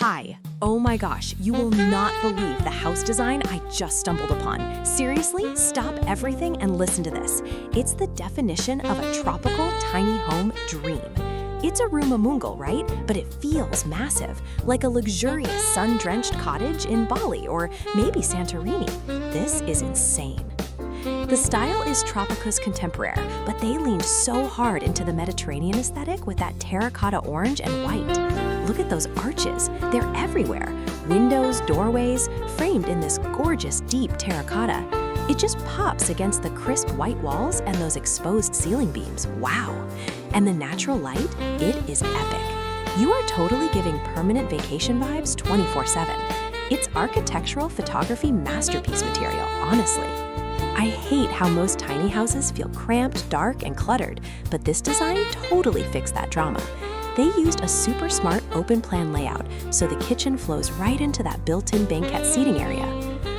Hi. Oh my gosh, you will not believe the house design I just stumbled upon. Seriously, stop everything and listen to this. It's the definition of a tropical tiny home dream. It's a rumamungal, right? But it feels massive, like a luxurious sun-drenched cottage in Bali or maybe Santorini. This is insane. The style is Tropicus contemporaire, but they leaned so hard into the Mediterranean aesthetic with that terracotta orange and white. Look at those arches. They're everywhere. Windows, doorways, framed in this gorgeous deep terracotta. It just pops against the crisp white walls and those exposed ceiling beams. Wow. And the natural light, it is epic. You are totally giving permanent vacation vibes 24/7. It's architectural photography masterpiece material, honestly. I hate how most tiny houses feel cramped, dark, and cluttered, but this design totally fixed that drama. They used a super smart open plan layout, so the kitchen flows right into that built-in banquette seating area.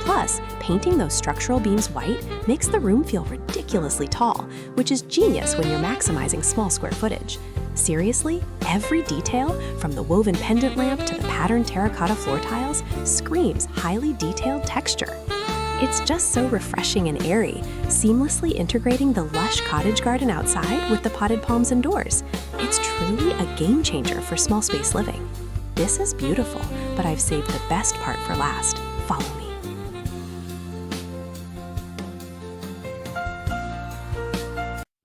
Plus, painting those structural beams white makes the room feel ridiculously tall, which is genius when you're maximizing small square footage. Seriously, every detail, from the woven pendant lamp to the patterned terracotta floor tiles, screams highly detailed texture. It's just so refreshing and airy, seamlessly integrating the lush cottage garden outside with the potted palms indoors. It's truly a game changer for small space living. This is beautiful, but I've saved the best part for last. Follow me.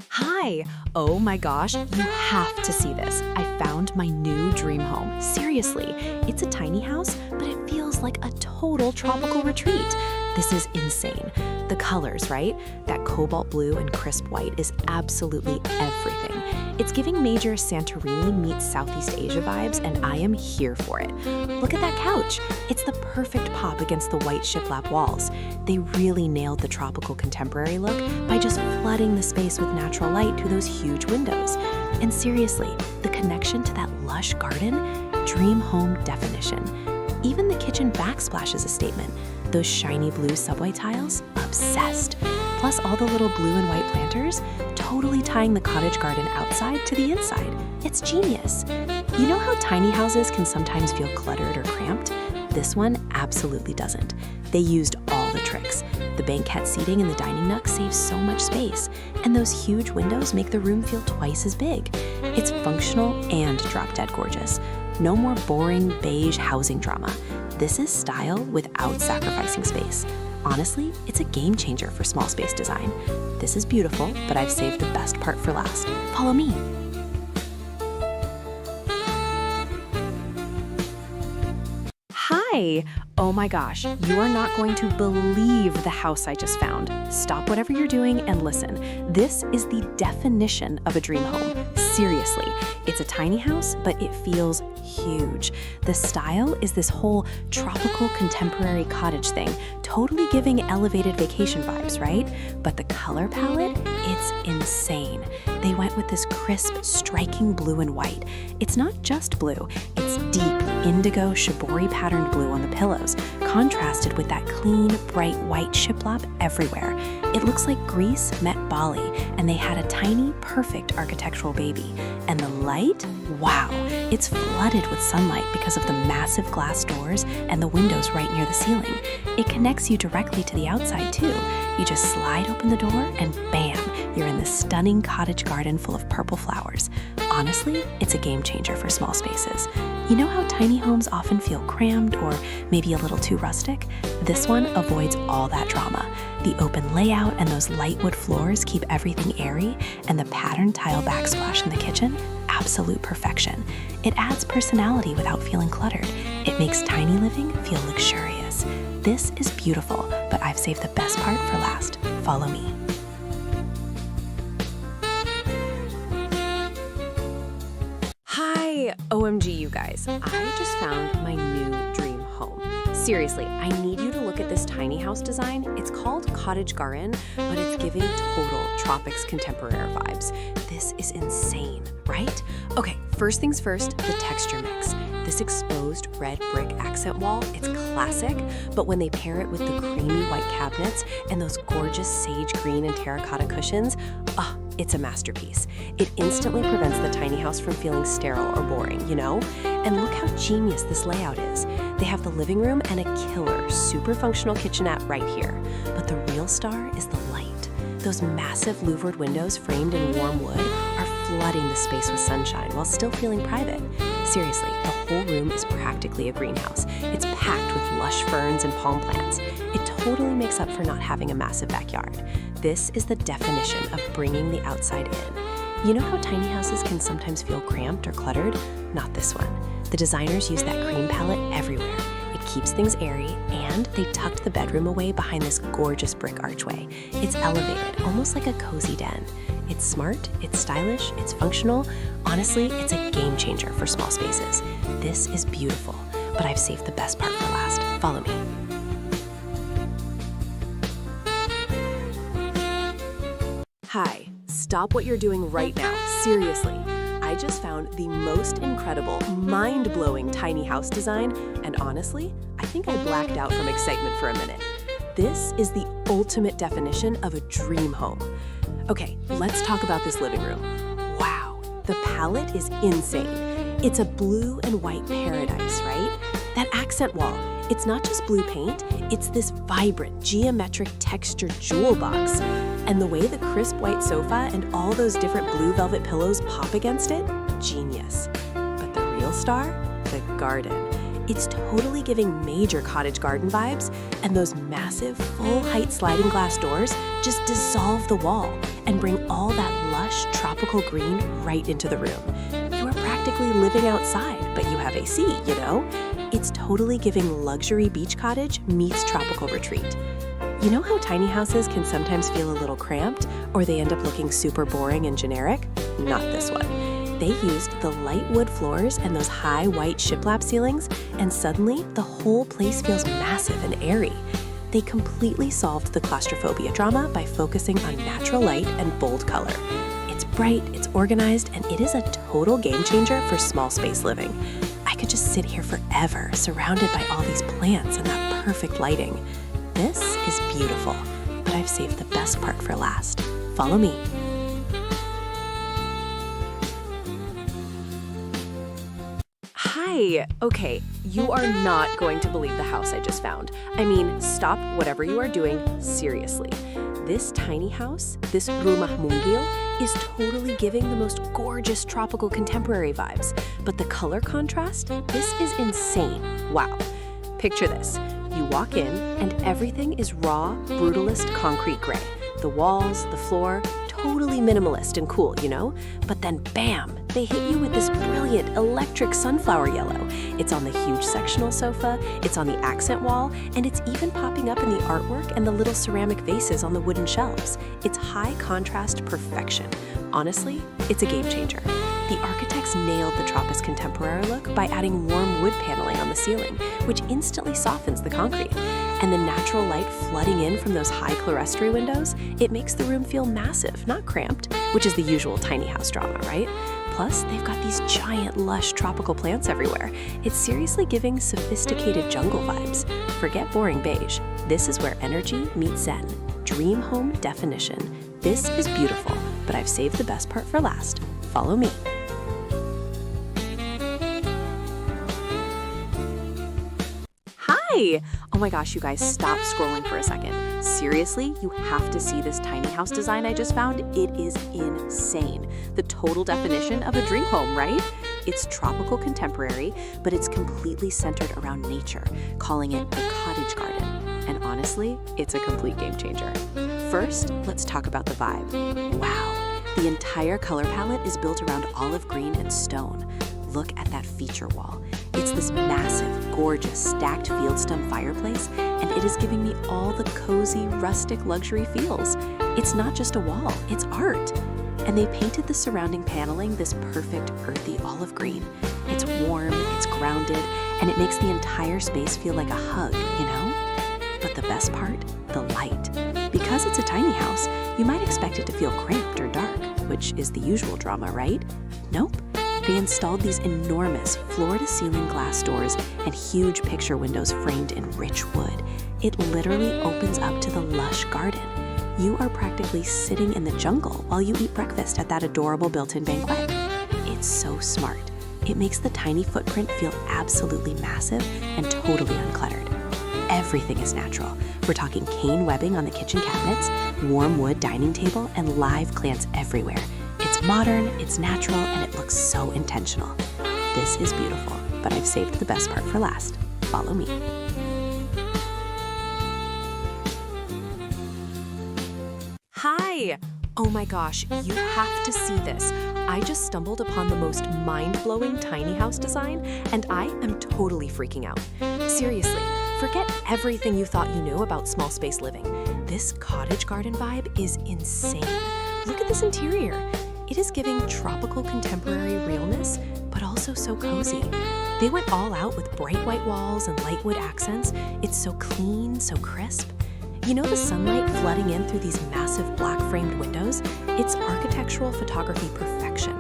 Hi! Oh my gosh, you have to see this. I found my new dream home. Seriously, it's a tiny house, but it feels like a total tropical retreat. This is insane. The colors, right? That cobalt blue and crisp white is absolutely everything. It's giving major Santorini meets Southeast Asia vibes, and I am here for it. Look at that couch. It's the perfect pop against the white shiplap walls. They really nailed the tropical contemporary look by just flooding the space with natural light through those huge windows. And seriously, the connection to that lush garden, dream home definition. Even the kitchen backsplash is a statement. Those shiny blue subway tiles, obsessed. Plus all the little blue and white planters, totally tying the cottage garden outside to the inside. It's genius. You know how tiny houses can sometimes feel cluttered or cramped? This one absolutely doesn't. They used all the tricks. The banquette seating in the dining nook saves so much space, and those huge windows make the room feel twice as big. It's functional and drop-dead gorgeous. No more boring beige housing drama. This is style without sacrificing space. Honestly, it's a game changer for small space design. This is beautiful, but I've saved the best part for last. Follow me. Hi! Oh my gosh, you are not going to believe the house I just found. Stop whatever you're doing and listen. This is the definition of a dream home. Seriously, it's a tiny house, but it feels huge. The style is this whole tropical contemporary cottage thing, totally giving elevated vacation vibes, right? But the color palette, it's insane. They went with this crisp, striking blue and white. It's not just blue, it's deep indigo shibori patterned blue on the pillows, contrasted with that clean, bright white shiplap everywhere. It looks like Greece met Bali, and they had a tiny, perfect architectural baby. And the light? Wow! It's flooded with sunlight because of the massive glass doors and the windows right near the ceiling. It connects you directly to the outside, too. You just slide open the door and bam! You're in this stunning cottage garden full of purple flowers. Honestly, it's a game changer for small spaces. You know how tiny homes often feel crammed or maybe a little too rustic? This one avoids all that drama. The open layout and those light wood floors keep everything airy, and the patterned tile backsplash in the kitchen, absolute perfection. It adds personality without feeling cluttered. It makes tiny living feel luxurious. This is beautiful, but I've saved the best part for last. Follow me. Hi! OMG, you guys. I just found my new dream home. Seriously, I need you to look at this tiny house design. It's called Cottage Garden, but it's giving total Tropics contemporaire vibes. This is insane, right? Okay, first things first, the texture mix. This exposed red brick accent wall, it's classic, but when they pair it with the creamy white cabinets and those gorgeous sage green and terracotta cushions, it's a masterpiece. It instantly prevents the tiny house from feeling sterile or boring, you know? And look how genius this layout is. They have the living room and a killer, super functional kitchenette right here. But the real star is the light. Those massive louvered windows framed in warm wood are flooding the space with sunshine while still feeling private. Seriously, the whole room is practically a greenhouse. It's packed with lush ferns and palm plants. It totally makes up for not having a massive backyard. This is the definition of bringing the outside in. You know how tiny houses can sometimes feel cramped or cluttered? Not this one. The designers use that cream palette everywhere. It keeps things airy, and they tucked the bedroom away behind this gorgeous brick archway. It's elevated, almost like a cozy den. It's smart, it's stylish, it's functional. Honestly, it's a game changer for small spaces. This is beautiful, but I've saved the best part for last. Follow me. Hi, stop what you're doing right now, seriously. I just found the most incredible, mind-blowing tiny house design, and honestly, I think I blacked out from excitement for a minute. This is the ultimate definition of a dream home. Okay, let's talk about this living room. Wow, the palette is insane. It's a blue and white paradise, right? That accent wall, it's not just blue paint, it's this vibrant, geometric textured jewel box. And the way the crisp white sofa and all those different blue velvet pillows pop against it, genius. But the real star? The garden. It's totally giving major cottage garden vibes, and those massive, full-height sliding glass doors just dissolve the wall and bring all that lush, tropical green right into the room. You are practically living outside, but you have AC, you know? It's totally giving luxury beach cottage meets tropical retreat. You know how tiny houses can sometimes feel a little cramped, or they end up looking super boring and generic? Not this one. They used the light wood floors and those high white shiplap ceilings, and suddenly the whole place feels massive and airy. They completely solved the claustrophobia drama by focusing on natural light and bold color. It's bright, it's organized, and it is a total game changer for small space living. I could just sit here forever, surrounded by all these plants and that perfect lighting. This is beautiful, but I've saved the best part for last. Follow me. Hi. Okay, you are not going to believe the house I just found. I mean, stop whatever you are doing, seriously. This tiny house, this rumah mungil, is totally giving the most gorgeous tropical contemporary vibes. But the color contrast, this is insane. Wow. Picture this. You walk in, and everything is raw, brutalist concrete gray. The walls, the floor, totally minimalist and cool, you know? But then bam, they hit you with this brilliant electric sunflower yellow. It's on the huge sectional sofa, it's on the accent wall, and it's even popping up in the artwork and the little ceramic vases on the wooden shelves. It's high contrast perfection. Honestly, it's a game changer. The architects nailed the Tropis contemporary look by adding warm wood paneling on the ceiling, which instantly softens the concrete. And the natural light flooding in from those high clerestory windows, it makes the room feel massive, not cramped, which is the usual tiny house drama, right? Plus, they've got these giant, lush tropical plants everywhere. It's seriously giving sophisticated jungle vibes. Forget boring beige. This is where energy meets zen. Dream home definition. This is beautiful, but I've saved the best part for last. Follow me. Hi! Oh my gosh, you guys, stop scrolling for a second. Seriously, you have to see this tiny house design I just found. It is insane. The total definition of a dream home, right? It's tropical contemporary, but it's completely centered around nature, calling it the Cottage Garden. And honestly, it's a complete game changer. First, let's talk about the vibe. Wow, the entire color palette is built around olive green and stone. Look at that feature wall. It's this massive, gorgeous, stacked fieldstone fireplace, and it is giving me all the cozy, rustic luxury feels. It's not just a wall, it's art. And they painted the surrounding paneling this perfect, earthy olive green. It's warm, it's grounded, and it makes the entire space feel like a hug, you know? But the best part? The light. Because it's a tiny house, you might expect it to feel cramped or dark, which is the usual drama, right? Nope. They installed these enormous floor-to-ceiling glass doors and huge picture windows framed in rich wood. It literally opens up to the lush garden. You are practically sitting in the jungle while you eat breakfast at that adorable built-in banquet. It's so smart. It makes the tiny footprint feel absolutely massive and totally uncluttered. Everything is natural. We're talking cane webbing on the kitchen cabinets, warm wood dining table, and live plants everywhere. It's modern, it's natural, and it looks so intentional. This is beautiful, but I've saved the best part for last. Follow me. Hi! Oh my gosh, you have to see this. I just stumbled upon the most mind-blowing tiny house design, and I am totally freaking out. Seriously, forget everything you thought you knew about small space living. This cottage garden vibe is insane. Look at this interior. It is giving tropical contemporary realness, but also so cozy. They went all out with bright white walls and light wood accents. It's so clean, so crisp. You know the sunlight flooding in through these massive black framed windows? It's architectural photography perfection.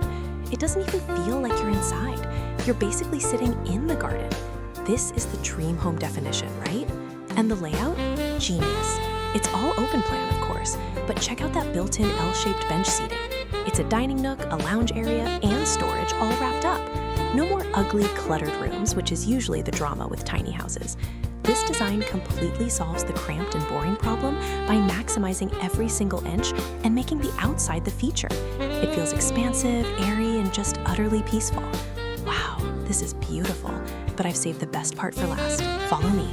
It doesn't even feel like you're inside. You're basically sitting in the garden. This is the dream home definition, right? And the layout? Genius. It's all open plan, of course, but check out that built-in L-shaped bench seating. It's a dining nook, a lounge area, and storage all wrapped up. No more ugly, cluttered rooms, which is usually the drama with tiny houses. This design completely solves the cramped and boring problem by maximizing every single inch and making the outside the feature. It feels expansive, airy, and just utterly peaceful. Wow, this is beautiful, but I've saved the best part for last. Follow me.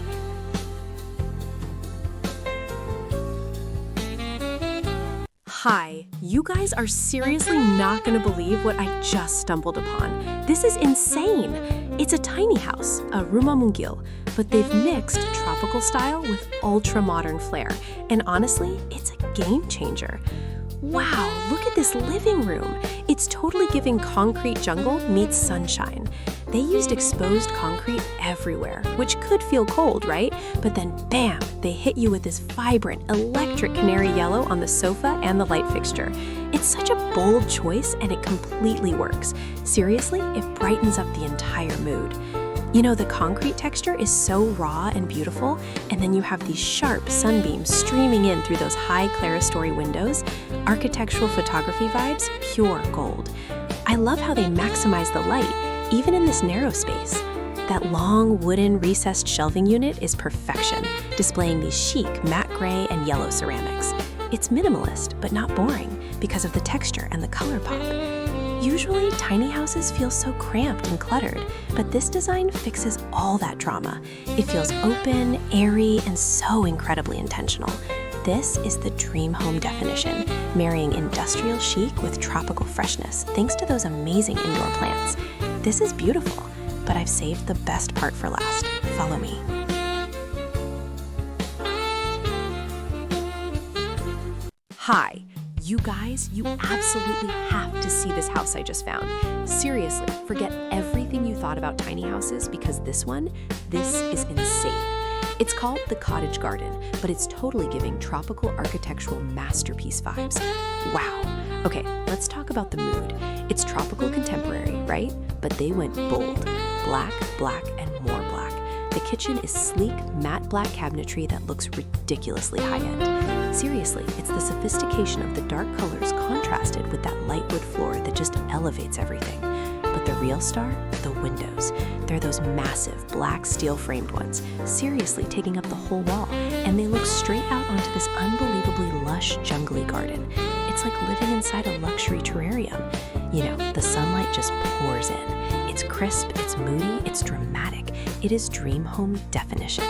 Hi, you guys are seriously not gonna believe what I just stumbled upon. This is insane. It's a tiny house, a rumah mungil, but they've mixed tropical style with ultra-modern flair. And honestly, it's a game changer. Wow, look at this living room. It's totally giving concrete jungle meets sunshine. They used exposed concrete everywhere, which could feel cold, right? But then bam, they hit you with this vibrant, electric canary yellow on the sofa and the light fixture. It's such a bold choice and it completely works. Seriously, it brightens up the entire mood. You know, the concrete texture is so raw and beautiful, and then you have these sharp sunbeams streaming in through those high clerestory windows. Architectural photography vibes, pure gold. I love how they maximize the light, even in this narrow space. That long wooden recessed shelving unit is perfection, displaying these chic matte gray and yellow ceramics. It's minimalist, but not boring, because of the texture and the color pop. Usually, tiny houses feel so cramped and cluttered, but this design fixes all that drama. It feels open, airy, and so incredibly intentional. This is the dream home definition, marrying industrial chic with tropical freshness, thanks to those amazing indoor plants. This is beautiful, but I've saved the best part for last. Follow me. Hi. You guys, you absolutely have to see this house I just found. Seriously, forget everything you thought about tiny houses because this is insane. It's called the Cottage Garden, but it's totally giving tropical architectural masterpiece vibes. Wow. Okay, let's talk about the mood. It's tropical contemporary, right? But they went bold. Black, black, and more black. The kitchen is sleek, matte black cabinetry that looks ridiculously high-end. Seriously, it's the sophistication of the dark colors contrasted with that light wood floor that just elevates everything. But the real star? The windows. They're those massive black steel-framed ones, seriously taking up the whole wall, and they look straight out onto this unbelievably lush, jungly garden. It's like living inside a luxury terrarium. You know, the sunlight just pours in. It's crisp, it's moody, it's dramatic. It is dream home definition.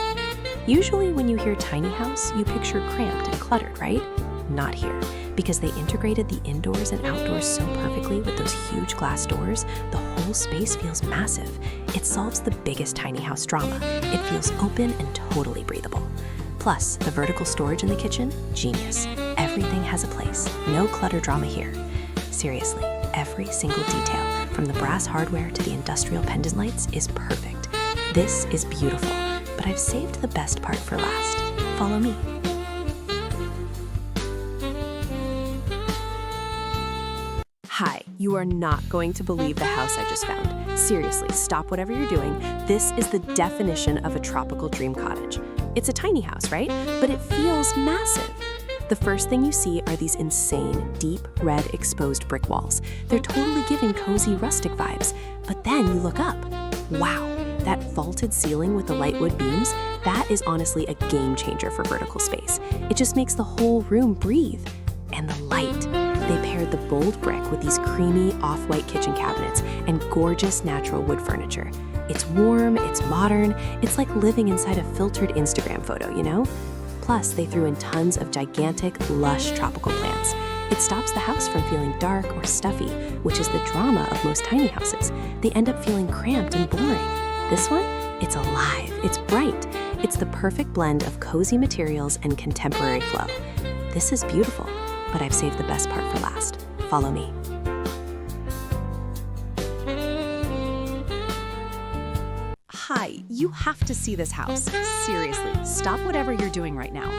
Usually when you hear tiny house, you picture cramped and cluttered, right? Not here, because they integrated the indoors and outdoors so perfectly with those huge glass doors, the whole space feels massive. It solves the biggest tiny house drama. It feels open and totally breathable. Plus, the vertical storage in the kitchen, genius. Everything has a place, no clutter drama here. Seriously, every single detail, from the brass hardware to the industrial pendant lights, is perfect. This is beautiful, but I've saved the best part for last. Follow me. Hi, you are not going to believe the house I just found. Seriously, stop whatever you're doing. This is the definition of a tropical dream cottage. It's a tiny house, right? But it feels massive. The first thing you see are these insane, deep red exposed brick walls. They're totally giving cozy rustic vibes. But then you look up. Wow, that vaulted ceiling with the light wood beams, that is honestly a game changer for vertical space. It just makes the whole room breathe. And the light. They paired the bold brick with these creamy off-white kitchen cabinets and gorgeous natural wood furniture. It's warm, it's modern, it's like living inside a filtered Instagram photo, you know? Plus, they threw in tons of gigantic, lush tropical plants. It stops the house from feeling dark or stuffy, which is the drama of most tiny houses. They end up feeling cramped and boring. This one? It's alive, it's bright. It's the perfect blend of cozy materials and contemporary flow. This is beautiful, but I've saved the best part for last. Follow me. Hi, you have to see this house. Seriously, stop whatever you're doing right now.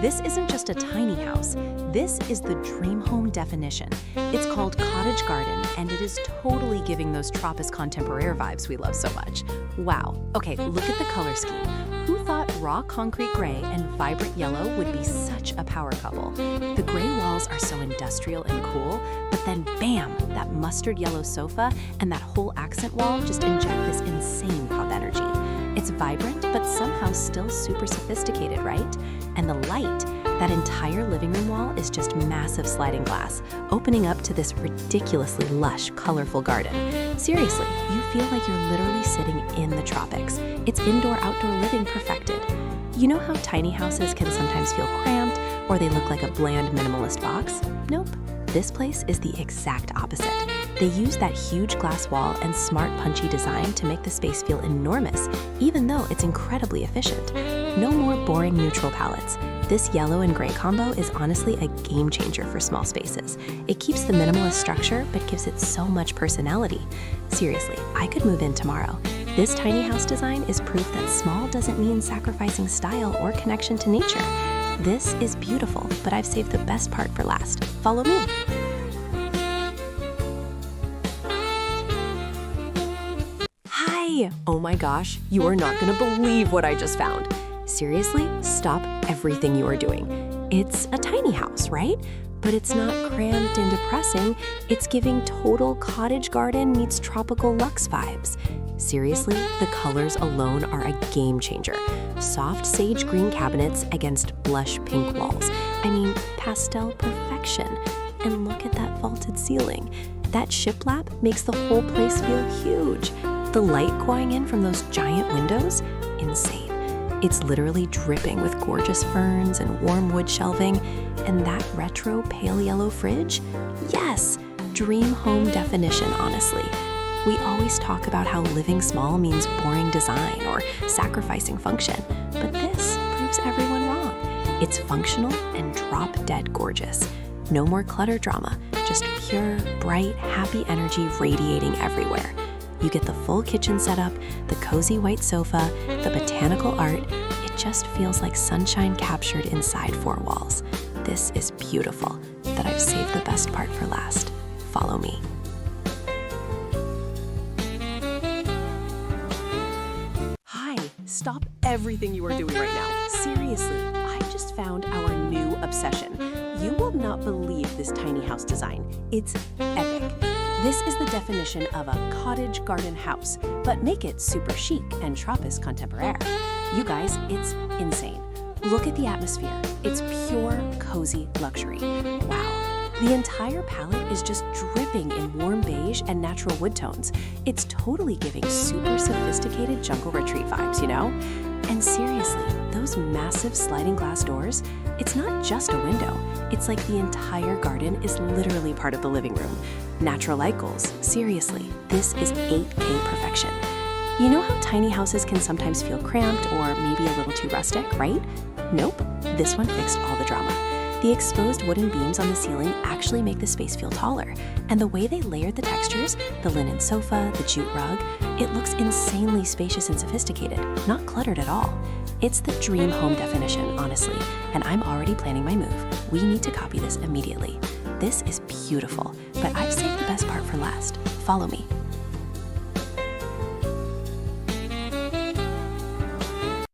This isn't just a tiny house. This is the dream home definition. It's called Cottage Garden, and it is totally giving those Tropis contemporaire vibes we love so much. Wow. Okay, look at the color scheme. Who thought raw concrete gray and vibrant yellow would be such a power couple? The gray walls are so industrial and cool, but then bam, that mustard yellow sofa and that whole accent wall just inject this insane pop energy. It's vibrant, but somehow still super sophisticated, right? And the light, that entire living room wall is just massive sliding glass, opening up to this ridiculously lush, colorful garden. Seriously, you feel like you're literally sitting in the tropics. It's indoor-outdoor living perfected. You know how tiny houses can sometimes feel cramped, or they look like a bland minimalist box? Nope. This place is the exact opposite. They use that huge glass wall and smart punchy design to make the space feel enormous, even though it's incredibly efficient. No more boring neutral palettes. This yellow and gray combo is honestly a game changer for small spaces. It keeps the minimalist structure, but gives it so much personality. Seriously, I could move in tomorrow. This tiny house design is proof that small doesn't mean sacrificing style or connection to nature. This is beautiful, but I've saved the best part for last. Follow me. Hi! Oh my gosh, you are not gonna believe what I just found. Seriously, stop everything you are doing. It's a tiny house, right? But it's not cramped and depressing. It's giving total cottage garden meets tropical luxe vibes. Seriously, the colors alone are a game changer. Soft sage green cabinets against blush pink walls. I mean, pastel perfection. And look at that vaulted ceiling. That shiplap makes the whole place feel huge. The light going in from those giant windows? Insane. It's literally dripping with gorgeous ferns and warm wood shelving. And that retro pale yellow fridge? Yes! Dream home definition, honestly. We always talk about how living small means boring design or sacrificing function, but this proves everyone wrong. It's functional and drop-dead gorgeous. No more clutter drama, just pure, bright, happy energy radiating everywhere. You get the full kitchen setup, the cozy white sofa, the botanical art. It just feels like sunshine captured inside four walls. This is beautiful, but I've saved the best part for last. Follow me. Stop everything you are doing right now. Seriously, I just found our new obsession. You will not believe this tiny house design. It's epic. This is the definition of a cottage garden house, but make it super chic and Tropis contemporaire. You guys, it's insane. Look at the atmosphere. It's pure, cozy luxury. Wow. The entire palette is just dripping in warm beige and natural wood tones. It's totally giving super sophisticated jungle retreat vibes, you know? And seriously, those massive sliding glass doors, it's not just a window. It's like the entire garden is literally part of the living room. Natural light goals, seriously, this is 8K perfection. You know how tiny houses can sometimes feel cramped or maybe a little too rustic, right? Nope, this one fixed all the drama. The exposed wooden beams on the ceiling actually make the space feel taller, and the way they layered the textures, the linen sofa, the jute rug, it looks insanely spacious and sophisticated, not cluttered at all. It's the dream home definition, honestly, and I'm already planning my move. We need to copy this immediately. This is beautiful, but I've saved the best part for last. Follow me.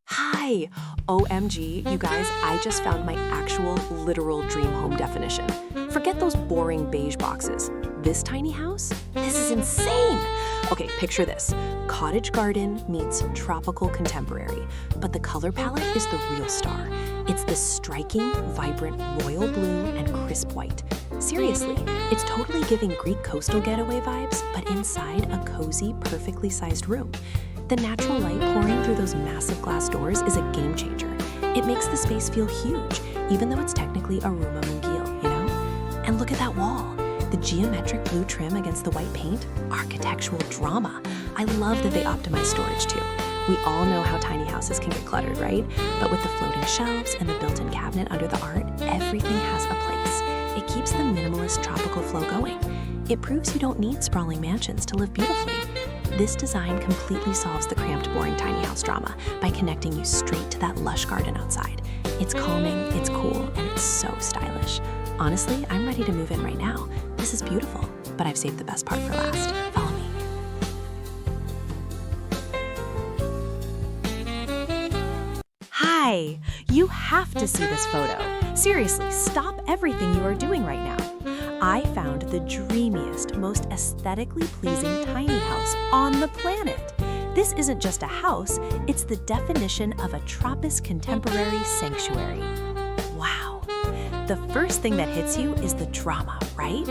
Hi, Hi! OMG, you guys, I just found my actual literal dream home definition. Forget those boring beige boxes. This tiny house? This is insane! Okay, picture this. Cottage garden meets tropical contemporary, but the color palette is the real star. It's this striking, vibrant royal blue and crisp white. Seriously, it's totally giving Greek coastal getaway vibes, but inside a cozy, perfectly sized room. The natural light pouring through those massive glass doors is a game changer. It makes the space feel huge, even though it's technically a room of Mungil, you know? And look at that wall. The geometric blue trim against the white paint, architectural drama. I love that they optimize storage too. We all know how tiny houses can get cluttered, right? But with the floating shelves and the built-in cabinet under the art, everything has a place. It keeps the minimalist tropical flow going. It proves you don't need sprawling mansions to live beautifully. This design completely solves the cramped, boring tiny house drama by connecting you straight to that lush garden outside. It's calming, it's cool, and it's so stylish. Honestly, I'm ready to move in right now. This is beautiful, but I've saved the best part for last. Follow me. Hi! You have to see this photo. Seriously, stop everything you are doing right now. I found the dreamiest, most aesthetically pleasing tiny house on the planet. This isn't just a house, it's the definition of a Tropis contemporary sanctuary. Wow. The first thing that hits you is the drama, right?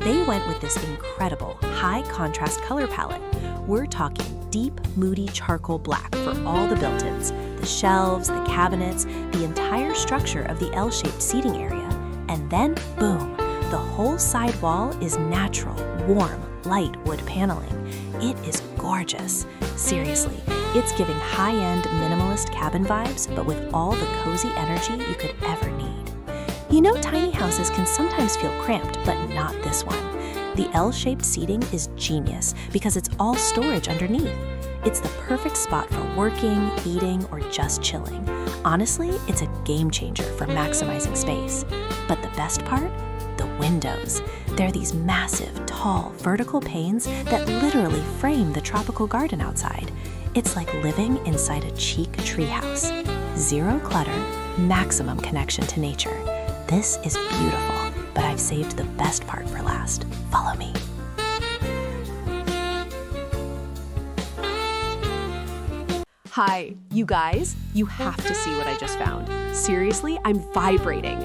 They went with this incredible, high-contrast color palette. We're talking deep, moody charcoal black for all the built-ins, the shelves, the cabinets, the entire structure of the L-shaped seating area. And then, boom, the whole side wall is natural, warm, light wood paneling. It is gorgeous. Seriously, it's giving high-end minimalist cabin vibes, but with all the cozy energy you could ever need. You know, tiny houses can sometimes feel cramped, but not this one. The L-shaped seating is genius because it's all storage underneath. It's the perfect spot for working, eating, or just chilling. Honestly, it's a game changer for maximizing space. But the best part? The windows. They're these massive, tall, vertical panes that literally frame the tropical garden outside. It's like living inside a chic treehouse. Zero clutter, maximum connection to nature. This is beautiful, but I've saved the best part for last. Follow me. Hi, you guys, you have to see what I just found. Seriously, I'm vibrating.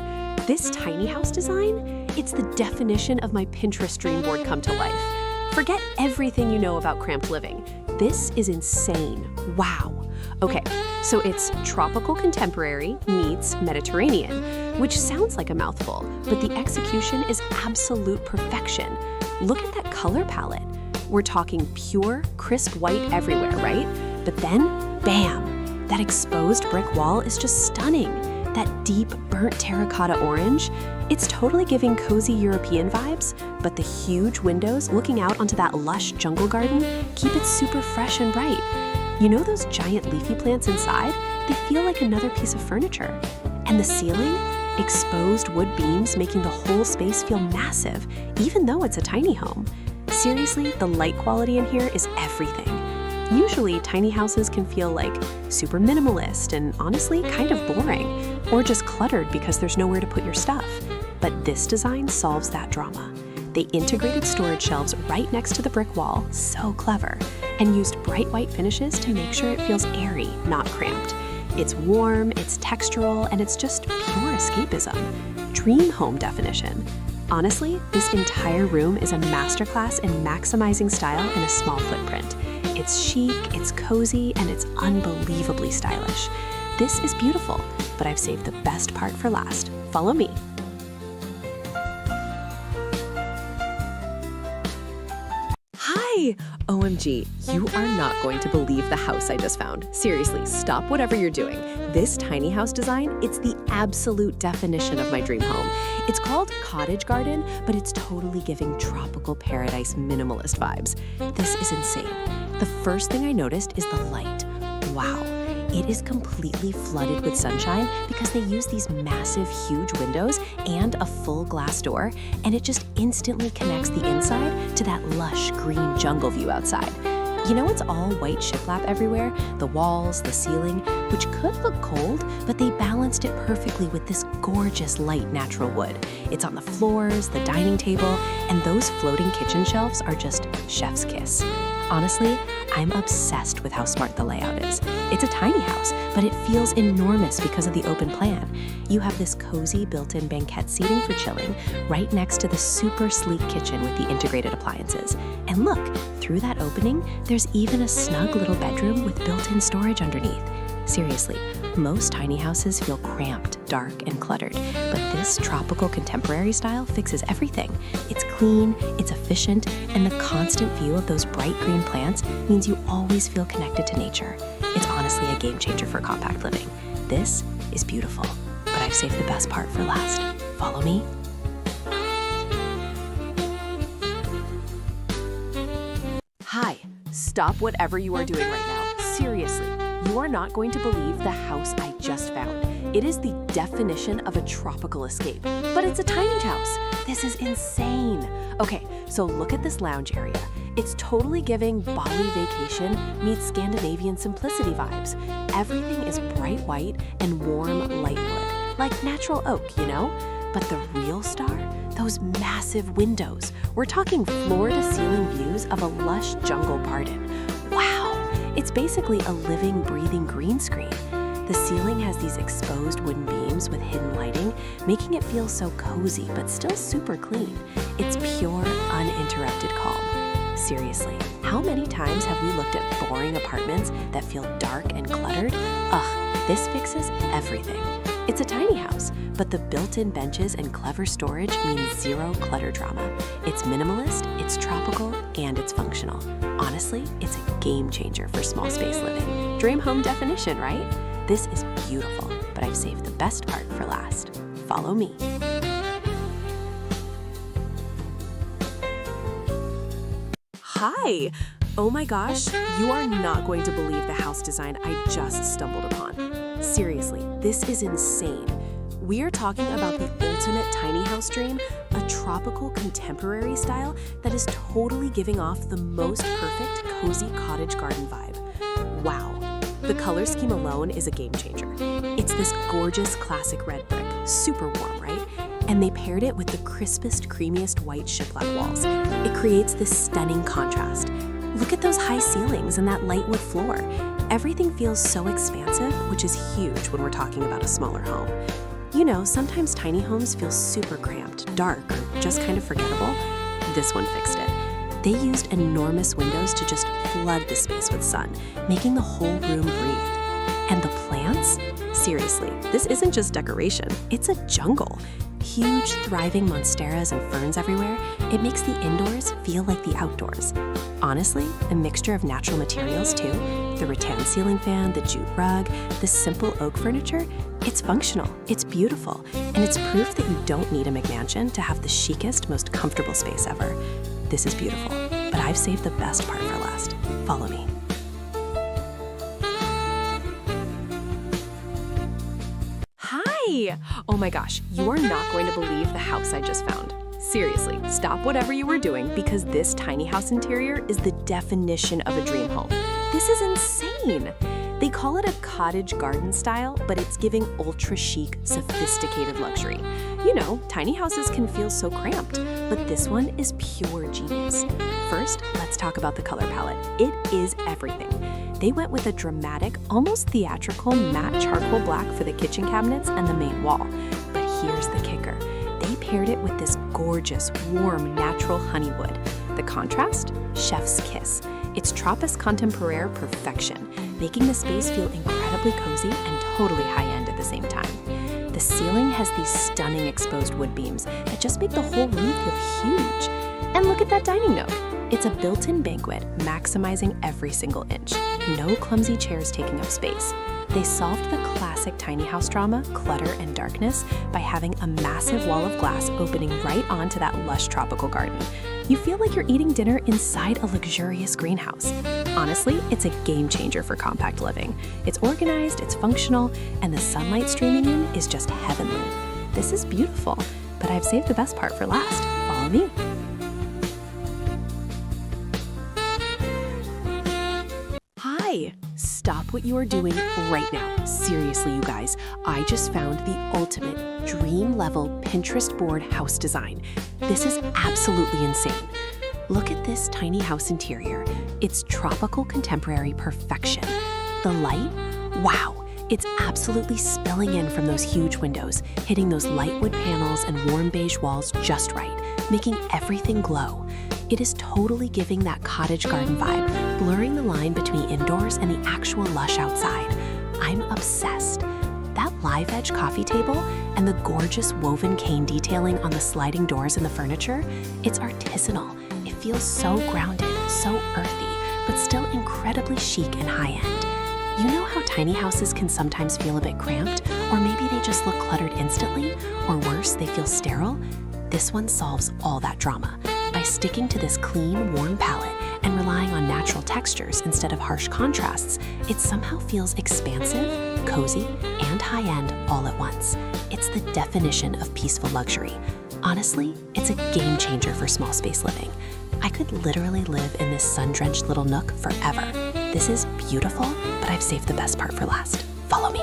This tiny house design, it's the definition of my Pinterest dream board come to life. Forget everything you know about cramped living. This is insane. Wow. Okay, so it's tropical contemporary meets Mediterranean, which sounds like a mouthful, but the execution is absolute perfection. Look at that color palette. We're talking pure, crisp white everywhere, right? But then, bam! That exposed brick wall is just stunning. That deep, burnt terracotta orange, it's totally giving cozy European vibes, but the huge windows looking out onto that lush jungle garden keep it super fresh and bright. You know those giant leafy plants inside? They feel like another piece of furniture. And the ceiling? Exposed wood beams making the whole space feel massive, even though it's a tiny home. Seriously, the light quality in here is everything. Usually, tiny houses can feel like super minimalist and honestly kind of boring, or just cluttered because there's nowhere to put your stuff. But this design solves that drama. They integrated storage shelves right next to the brick wall, so clever, and used bright white finishes to make sure it feels airy, not cramped. It's warm, it's textural, and it's just pure escapism. Dream home definition. Honestly, this entire room is a masterclass in maximizing style in a small footprint. It's chic, it's cozy, and it's unbelievably stylish. This is beautiful, but I've saved the best part for last. Follow me. Hi! OMG, you are not going to believe the house I just found. Seriously, stop whatever you're doing. This tiny house design, it's the absolute definition of my dream home. It's called Cottage Garden, but it's totally giving tropical paradise minimalist vibes. This is insane. The first thing I noticed is the light. Wow. It is completely flooded with sunshine because they use these massive, huge windows and a full glass door, and it just instantly connects the inside to that lush green jungle view outside. You know, it's all white shiplap everywhere, the walls, the ceiling, which could look cold, but they balanced it perfectly with this gorgeous light natural wood. It's on the floors, the dining table, and those floating kitchen shelves are just chef's kiss. Honestly, I'm obsessed with how smart the layout is. It's a tiny house, but it feels enormous because of the open plan. You have this cozy built-in banquette seating for chilling right next to the super sleek kitchen with the integrated appliances. And look, through that opening, there's even a snug little bedroom with built-in storage underneath. Seriously, most tiny houses feel cramped, dark, and cluttered, but this tropical contemporary style fixes everything. It's clean, it's efficient, and the constant view of those bright green plants means you always feel connected to nature. It's honestly a game changer for compact living. This is beautiful, but I've saved the best part for last. Follow me. Hi, stop whatever you are doing right now. Seriously. You are not going to believe the house I just found. It is the definition of a tropical escape, but it's a tiny house. This is insane. Okay, so look at this lounge area. It's totally giving Bali vacation meets Scandinavian simplicity vibes. Everything is bright white and warm light wood, like natural oak, you know? But the real star? Those massive windows. We're talking floor-to-ceiling views of a lush jungle garden. Wow! It's basically a living, breathing green screen. The ceiling has these exposed wooden beams with hidden lighting, making it feel so cozy but still super clean. It's pure, uninterrupted calm. Seriously, how many times have we looked at boring apartments that feel dark and cluttered? Ugh, this fixes everything. It's a tiny house, but the built-in benches and clever storage means zero clutter drama. It's minimalist, it's tropical, and it's functional. Honestly, it's a game changer for small space living. Dream home definition, right? This is beautiful, but I've saved the best part for last. Follow me. Hi! Oh my gosh, you are not going to believe the house design I just stumbled upon. Seriously, this is insane. We are talking about the ultimate tiny house dream, a tropical contemporary style that is totally giving off the most perfect cozy cottage garden vibe. Wow. The color scheme alone is a game changer. It's this gorgeous classic red brick, super warm, right? And they paired it with the crispest, creamiest white shiplap walls. It creates this stunning contrast. Look at those high ceilings and that light wood floor. Everything feels so expansive, which is huge when we're talking about a smaller home. You know, sometimes tiny homes feel super cramped, dark, or just kind of forgettable. This one fixed it. They used enormous windows to just flood the space with sun, making the whole room breathe. And the plants? Seriously, this isn't just decoration, it's a jungle. Huge, thriving monsteras and ferns everywhere, it makes the indoors feel like the outdoors. Honestly, a mixture of natural materials too, the rattan ceiling fan, the jute rug, the simple oak furniture, it's functional, it's beautiful, and it's proof that you don't need a McMansion to have the chicest, most comfortable space ever. This is beautiful, but I've saved the best part for last. Follow me. Hi! Oh my gosh, you are not going to believe the house I just found. Seriously, stop whatever you were doing because this tiny house interior is the definition of a dream home. This is insane! They call it a cottage garden style, but it's giving ultra chic, sophisticated luxury. You know, tiny houses can feel so cramped, but this one is pure genius. First, let's talk about the color palette. It is everything. They went with a dramatic, almost theatrical matte charcoal black for the kitchen cabinets and the main wall. But here's the kicker. They paired it with this gorgeous, warm, natural honey wood. The contrast? Chef's kiss. It's Tropis contemporaire perfection, making the space feel incredibly cozy and totally high-end at the same time. The ceiling has these stunning exposed wood beams that just make the whole room feel huge. And look at that dining nook. It's a built-in banquet, maximizing every single inch. No clumsy chairs taking up space. They solved the classic tiny house drama, clutter and darkness, by having a massive wall of glass opening right onto that lush tropical garden. You feel like you're eating dinner inside a luxurious greenhouse. Honestly, it's a game changer for compact living. It's organized, it's functional, and the sunlight streaming in is just heavenly. This is beautiful, but I've saved the best part for last. Follow me. stop what you are doing right now. Seriously, you guys, I just found the ultimate dream-level Pinterest board house design. This is absolutely insane. Look at this tiny house interior. It's tropical contemporary perfection. The light? Wow! It's absolutely spilling in from those huge windows, hitting those light wood panels and warm beige walls just right, making everything glow. It is totally giving that cottage garden vibe, blurring the line between indoors and the actual lush outside. I'm obsessed. That live edge coffee table and the gorgeous woven cane detailing on the sliding doors and the furniture, it's artisanal. It feels so grounded, so earthy, but still incredibly chic and high-end. You know how tiny houses can sometimes feel a bit cramped, or maybe they just look cluttered instantly, or worse, they feel sterile? This one solves all that drama. By sticking to this clean, warm palette and relying on natural textures instead of harsh contrasts, it somehow feels expansive, cozy, and high-end all at once. It's the definition of peaceful luxury. Honestly, it's a game changer for small space living. I could literally live in this sun-drenched little nook forever. This is beautiful, but I've saved the best part for last. Follow me.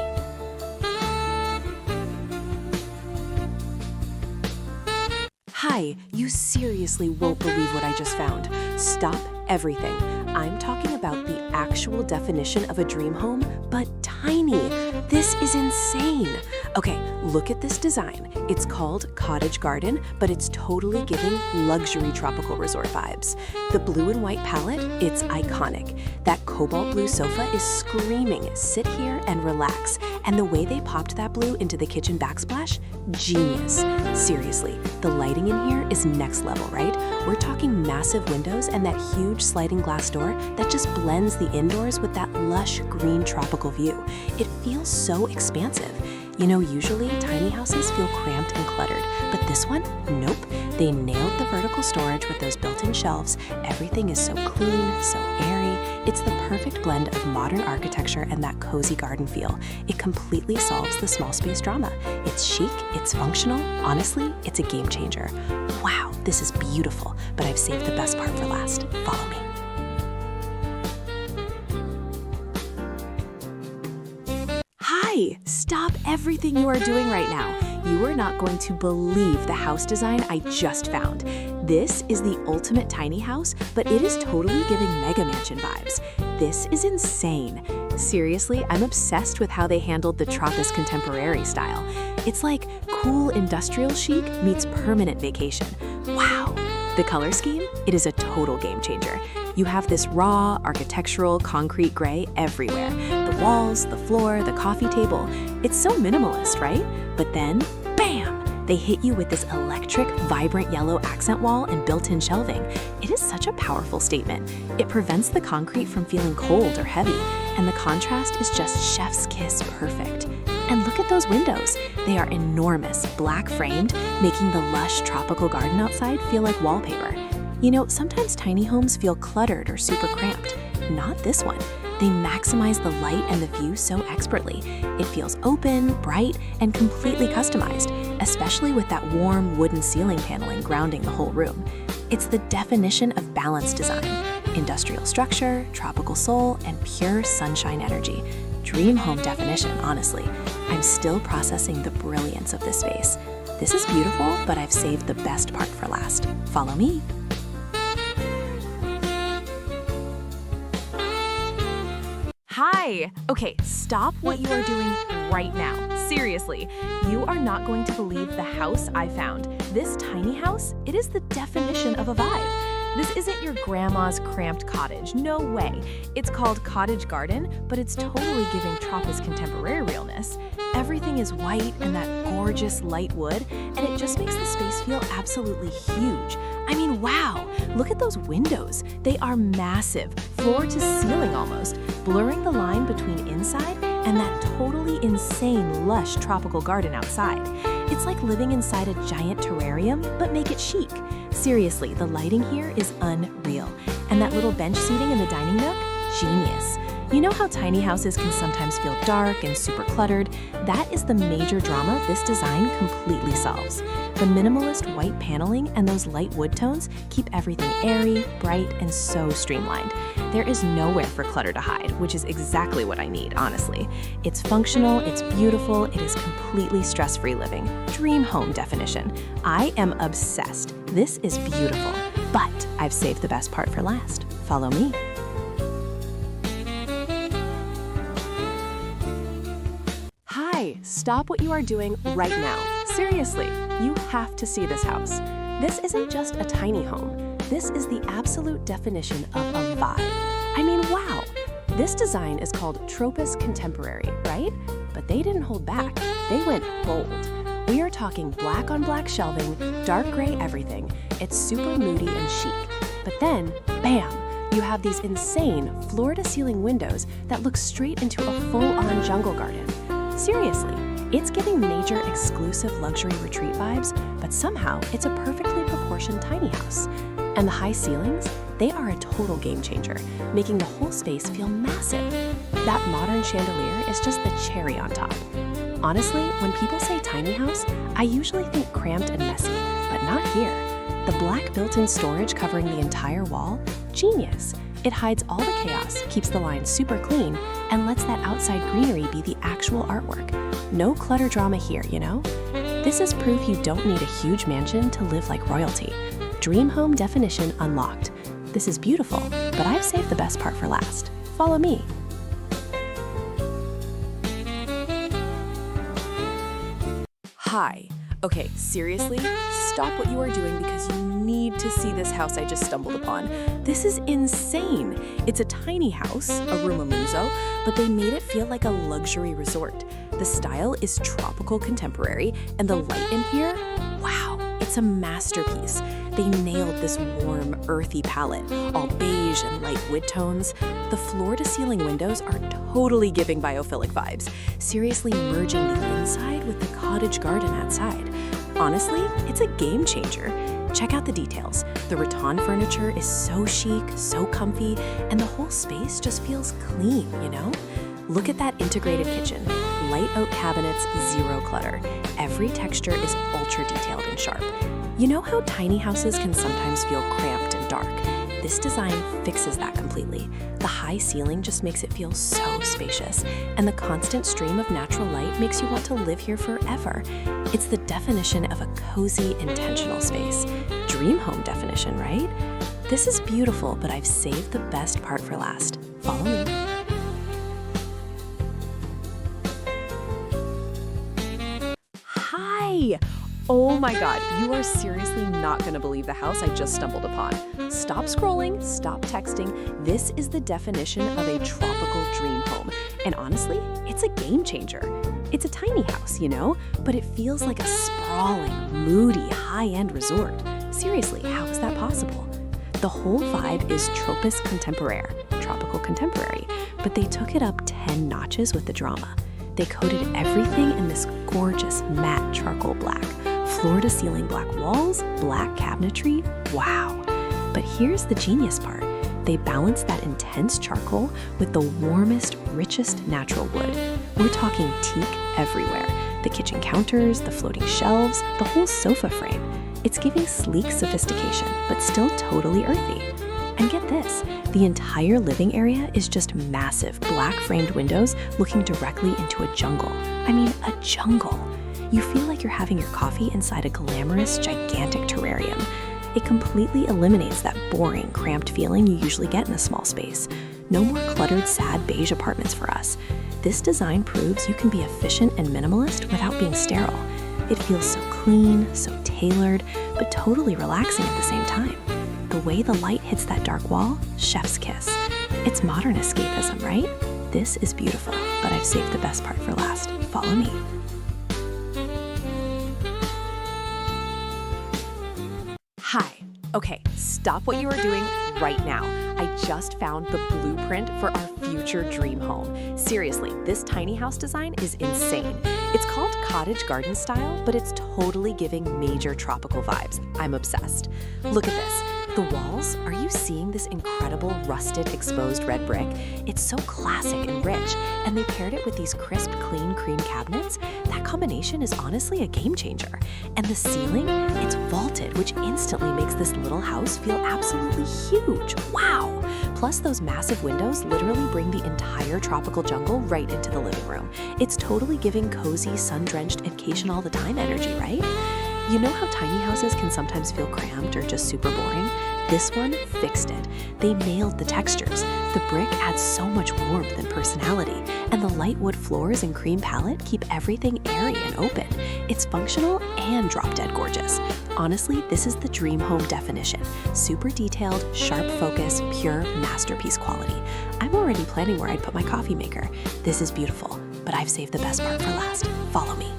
Hi, you seriously won't believe what I just found. Stop everything. I'm talking about the actual definition of a dream home, but tiny. This is insane. Okay, look at this design. It's called Cottage Garden, but it's totally giving luxury tropical resort vibes. The blue and white palette, it's iconic. That cobalt blue sofa is screaming, sit here and relax. And the way they popped that blue into the kitchen backsplash, genius. Seriously, the lighting in here is next level, right? We're talking massive windows and that huge sliding glass door that just blends the indoors with that lush green tropical view. It feels so expansive. You know, usually tiny houses feel cramped and cluttered, but this one, nope. They nailed the vertical storage with those built-in shelves. Everything is so clean, so airy. It's the perfect blend of modern architecture and that cozy garden feel. It completely solves the small space drama. It's chic, it's functional. Honestly, it's a game changer. Wow, this is beautiful, but I've saved the best part for last. Follow me. Hi, stop everything you are doing right now. You are not going to believe the house design I just found. This is the ultimate tiny house, but it is totally giving mega mansion vibes. This is insane. Seriously, I'm obsessed with how they handled the Tropis contemporary style. It's like cool industrial chic meets permanent vacation. Wow. The color scheme? It is a total game changer. You have this raw, architectural, concrete gray everywhere. The walls, the floor, the coffee table. It's so minimalist, right? But then, bam! They hit you with this electric, vibrant yellow accent wall and built-in shelving. It is such a powerful statement. It prevents the concrete from feeling cold or heavy, and the contrast is just chef's kiss perfect. And look at those windows. They are enormous, black framed, making the lush tropical garden outside feel like wallpaper. You know, sometimes tiny homes feel cluttered or super cramped. Not this one. They maximize the light and the view so expertly. It feels open, bright, and completely customized, especially with that warm wooden ceiling paneling grounding the whole room. It's the definition of balanced design. Industrial structure, tropical soul, and pure sunshine energy. Dream home definition, honestly. I'm still processing the brilliance of this space. This is beautiful, but I've saved the best part for last. Follow me. Hi! Okay, stop what you are doing right now. Seriously, you are not going to believe the house I found. This tiny house, it is the definition of a vibe. This isn't your grandma's cramped cottage, no way. It's called Cottage Garden, but it's totally giving Tropis contemporary realness. Everything is white and that gorgeous light wood, and it just makes the space feel absolutely huge. I mean, wow, look at those windows. They are massive, floor to ceiling almost, blurring the line between inside and that totally insane lush tropical garden outside. It's like living inside a giant terrarium, but make it chic. Seriously, the lighting here is unreal. And that little bench seating in the dining nook? Genius. You know how tiny houses can sometimes feel dark and super cluttered? That is the major drama this design completely solves. The minimalist white paneling and those light wood tones keep everything airy, bright, and so streamlined. There is nowhere for clutter to hide, which is exactly what I need, honestly. It's functional, it's beautiful, it is completely stress-free living. Dream home definition. I am obsessed. This is beautiful, but I've saved the best part for last. Follow me. Hi, stop what you are doing right now. Seriously, you have to see this house. This isn't just a tiny home. This is the absolute definition of a vibe. I mean, wow. This design is called Tropis Contemporary, right? But they didn't hold back. They went bold. We are talking black on black shelving, dark gray everything. It's super moody and chic. But then, bam, you have these insane floor-to-ceiling windows that look straight into a full-on jungle garden. Seriously, it's giving major exclusive luxury retreat vibes, but somehow it's a perfectly proportioned tiny house. And the high ceilings, they are a total game changer, making the whole space feel massive. That modern chandelier is just the cherry on top. Honestly, when people say tiny house, I usually think cramped and messy, but not here. The black built-in storage covering the entire wall, genius. It hides all the chaos, keeps the lines super clean, and lets that outside greenery be the actual artwork. No clutter drama here, you know? This is proof you don't need a huge mansion to live like royalty. Dream home definition unlocked. This is beautiful, but I've saved the best part for last. Follow me. Hi. Okay, seriously, stop what you are doing because you need to see this house I just stumbled upon. This is insane. It's a tiny house, a rumamuzzo, but they made it feel like a luxury resort. The style is tropical contemporary, and the light in here, wow, it's a masterpiece. They nailed this warm, earthy palette, all beige and light wood tones. The floor-to-ceiling windows are totally giving biophilic vibes, seriously merging the inside with the cottage garden outside. Honestly, it's a game changer. Check out the details. The rattan furniture is so chic, so comfy, and the whole space just feels clean, you know? Look at that integrated kitchen. Light oak cabinets, zero clutter. Every texture is ultra detailed and sharp. You know how tiny houses can sometimes feel cramped and dark? This design fixes that completely. The high ceiling just makes it feel so spacious, and the constant stream of natural light makes you want to live here forever. It's the definition of a cozy, intentional space. Dream home definition, right? This is beautiful, but I've saved the best part for last. Follow me. Hi! Oh my God, you are seriously not gonna believe the house I just stumbled upon. Stop scrolling, stop texting. This is the definition of a tropical dream home. And honestly, it's a game changer. It's a tiny house, you know, but it feels like a sprawling, moody, high-end resort. Seriously, how is that possible? The whole vibe is Tropis Contemporary, tropical contemporary, but they took it up 10 notches with the drama. They coated everything in this gorgeous matte charcoal black. Floor-to-ceiling black walls, black cabinetry, wow. But here's the genius part. They balance that intense charcoal with the warmest, richest natural wood. We're talking teak everywhere. The kitchen counters, the floating shelves, the whole sofa frame. It's giving sleek sophistication, but still totally earthy. And get this, the entire living area is just massive black framed windows looking directly into a jungle. I mean, a jungle. You feel like you're having your coffee inside a glamorous, gigantic terrarium. It completely eliminates that boring, cramped feeling you usually get in a small space. No more cluttered, sad beige apartments for us. This design proves you can be efficient and minimalist without being sterile. It feels so clean, so tailored, but totally relaxing at the same time. The way the light hits that dark wall, chef's kiss. It's modern escapism, right? This is beautiful, but I've saved the best part for last. Follow me. Hi. Okay, stop what you are doing right now. I just found the blueprint for our future dream home. Seriously, this tiny house design is insane. It's called Cottage Garden style, but it's totally giving major tropical vibes. I'm obsessed. Look at this. The walls, are you seeing this incredible rusted exposed red brick? It's so classic and rich, and they paired it with these crisp, clean cream cabinets. That combination is honestly a game changer. And the ceiling, it's vaulted, which instantly makes this little house feel absolutely huge. Wow! Plus, those massive windows literally bring the entire tropical jungle right into the living room. It's totally giving cozy, sun-drenched vacation all the time energy, right? You know how tiny houses can sometimes feel cramped or just super boring? This one fixed it. They nailed the textures. The brick adds so much warmth and personality, and the light wood floors and cream palette keep everything airy and open. It's functional and drop-dead gorgeous. Honestly, this is the dream home definition. Super detailed, sharp focus, pure masterpiece quality. I'm already planning where I'd put my coffee maker. This is beautiful, but I've saved the best part for last. Follow me.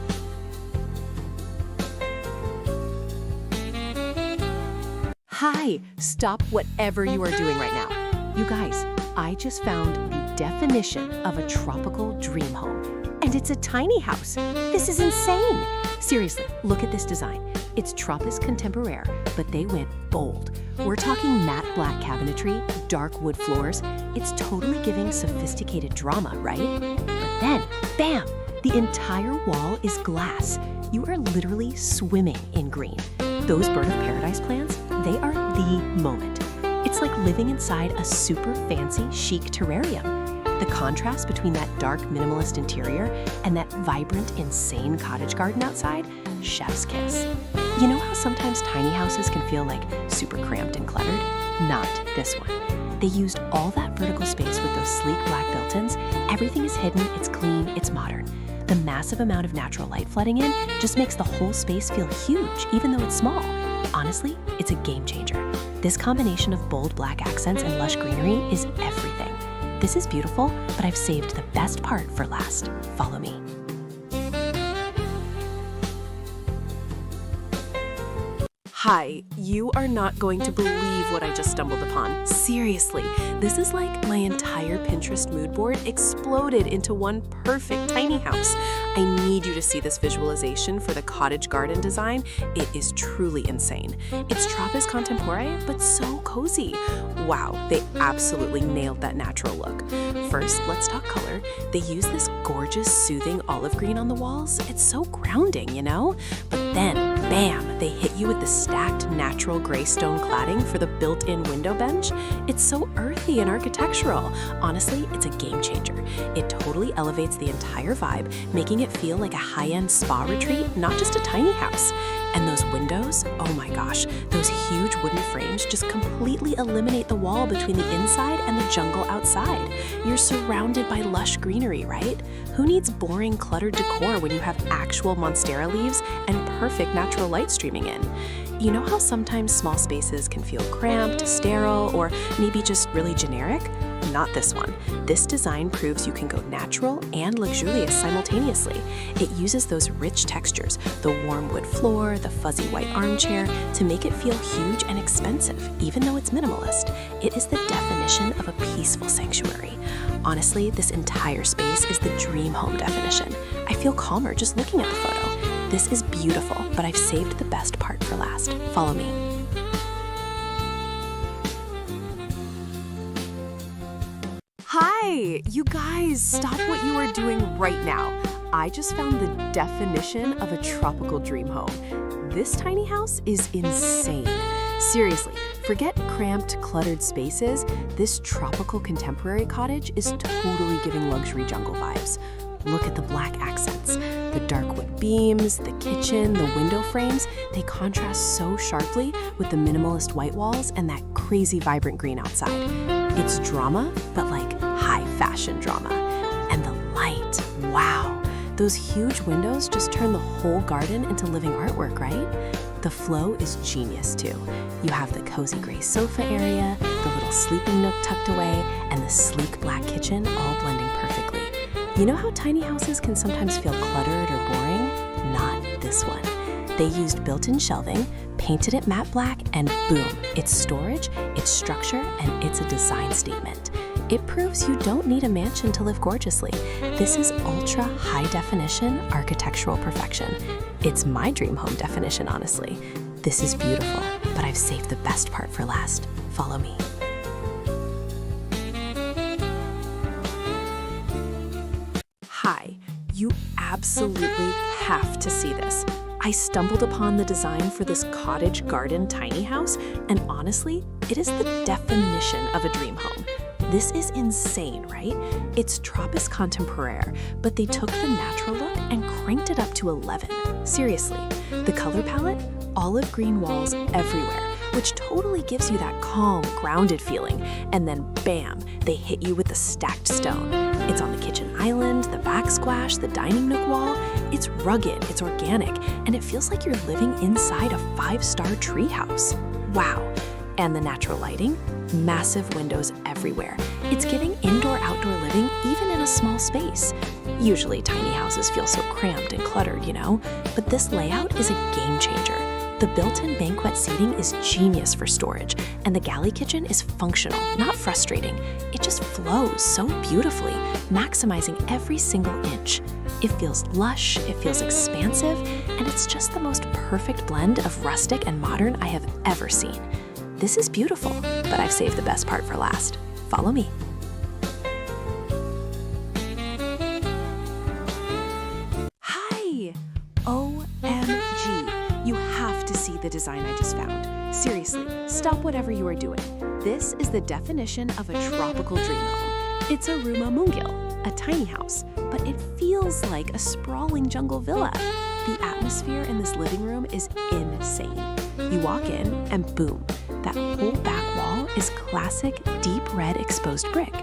Hi, stop whatever you are doing right now. You guys, I just found the definition of a tropical dream home. And it's a tiny house. This is insane. Seriously, look at this design. It's Tropis Contemporaire, but they went bold. We're talking matte black cabinetry, dark wood floors. It's totally giving sophisticated drama, right? But then, bam, the entire wall is glass. You are literally swimming in green. Those bird of paradise plants, they are the moment. It's like living inside a super fancy, chic terrarium. The contrast between that dark, minimalist interior and that vibrant, insane cottage garden outside, chef's kiss. You know how sometimes tiny houses can feel like super cramped and cluttered? Not this one. They used all that vertical space with those sleek black built-ins. Everything is hidden, it's clean, it's modern. The massive amount of natural light flooding in just makes the whole space feel huge, even though it's small. Honestly, it's a game changer. This combination of bold black accents and lush greenery is everything. This is beautiful, but I've saved the best part for last. Follow me. Hi, you are not going to believe what I just stumbled upon. Seriously, this is like my entire Pinterest mood board exploded into one perfect tiny house. I need you to see this visualization for the cottage garden design. It is truly insane. It's Tropis Contemporaire, but so cozy. Wow, they absolutely nailed that natural look. First, let's talk color. They use this gorgeous, soothing olive green on the walls. It's so grounding, you know? But then, bam, they hit you with the stacked natural gray stone cladding for the built-in window bench. It's so earthy and architectural. Honestly, it's a game changer. It totally elevates the entire vibe, making it feel like a high-end spa retreat, not just a tiny house. And those windows, oh my gosh, those huge wooden frames just completely eliminate the wall between the inside and the jungle outside. You're surrounded by lush greenery, right? Who needs boring, cluttered decor when you have actual monstera leaves and perfect natural light streaming in? You know how sometimes small spaces can feel cramped, sterile, or maybe just really generic? Not this one. This design proves you can go natural and luxurious simultaneously. It uses those rich textures, the warm wood floor, the fuzzy white armchair, to make it feel huge and expensive, even though it's minimalist. It is the definition of a peaceful sanctuary. Honestly, this entire space is the dream home definition. I feel calmer just looking at the photo. This is beautiful, but I've saved the best part for last. Follow me. Hi, you guys, stop what you are doing right now. I just found the definition of a tropical dream home. This tiny house is insane. Seriously, forget cramped, cluttered spaces. This tropical contemporary cottage is totally giving luxury jungle vibes. Look at the black accents, the dark wood beams, the kitchen, the window frames. They contrast so sharply with the minimalist white walls and that crazy vibrant green outside. It's drama, but like high fashion drama. And the light, wow. Those huge windows just turn the whole garden into living artwork, right? The flow is genius too. You have the cozy gray sofa area, the little sleeping nook tucked away, and the sleek black kitchen all blending perfectly. You know how tiny houses can sometimes feel cluttered or boring? Not this one. They used built-in shelving, painted it matte black, and boom, it's storage, it's structure, and it's a design statement. It proves you don't need a mansion to live gorgeously. This is ultra high definition architectural perfection. It's my dream home definition, honestly. This is beautiful, but I've saved the best part for last. Follow me. Hi, you absolutely have to see this. I stumbled upon the design for this cottage garden tiny house, and honestly, it is the definition of a dream home. This is insane, right? It's Tropis Contemporaire, but they took the natural look and cranked it up to 11. Seriously, the color palette? Olive green walls everywhere, which totally gives you that calm, grounded feeling. And then bam, they hit you with the stacked stone. It's on the kitchen island, the backsplash, the dining nook wall. It's rugged, it's organic, and it feels like you're living inside a 5-star treehouse. Wow. And the natural lighting? Massive windows everywhere. It's giving indoor-outdoor living even in a small space. Usually tiny houses feel so cramped and cluttered, you know? But this layout is a game changer. The built-in banquet seating is genius for storage, and the galley kitchen is functional, not frustrating. It just flows so beautifully, maximizing every single inch. It feels lush, it feels expansive, and it's just the most perfect blend of rustic and modern I have ever seen. This is beautiful, but I've saved the best part for last. Follow me. Hi! OMG! You have to see the design I just found. Seriously, stop whatever you are doing. This is the definition of a tropical dream home. It's a Rumah Mungil, a tiny house, but it feels like a sprawling jungle villa. The atmosphere in this living room is insane. You walk in and boom, that whole back wall is classic deep red exposed brick.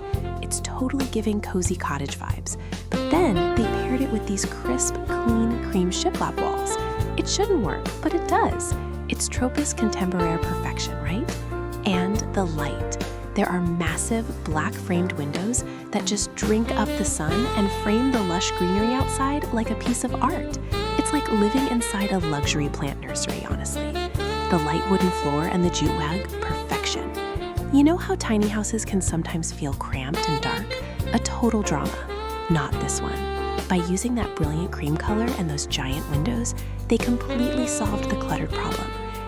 It's totally giving cozy cottage vibes. But then they paired it with these crisp, clean cream shiplap walls. It shouldn't work, but it does. It's Tropis Contemporaire perfection, right? And the light. There are massive black framed windows that just drink up the sun and frame the lush greenery outside like a piece of art. It's like living inside a luxury plant nursery, honestly. The light wooden floor and the jute rug, perfection. You know how tiny houses can sometimes feel cramped and dark? A total drama. Not this one. By using that brilliant cream color and those giant windows, they completely solved the cluttered problem.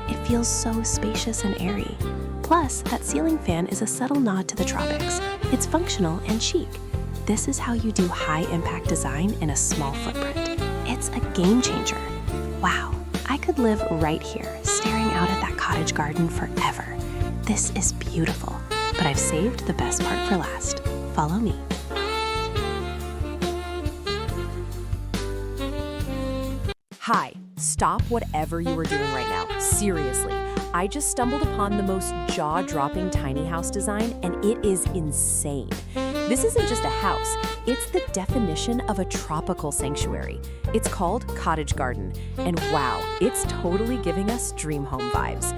It feels so spacious and airy. Plus, that ceiling fan is a subtle nod to the tropics. It's functional and chic. This is how you do high-impact design in a small footprint. It's a game changer. Wow, I could live right here, staring out at that cottage garden forever. This is beautiful, but I've saved the best part for last. Follow me. Hi, stop whatever you are doing right now. Seriously, I just stumbled upon the most jaw-dropping tiny house design, and it is insane. This isn't just a house, it's the definition of a tropical sanctuary. It's called Cottage Garden, and wow, it's totally giving us dream home vibes.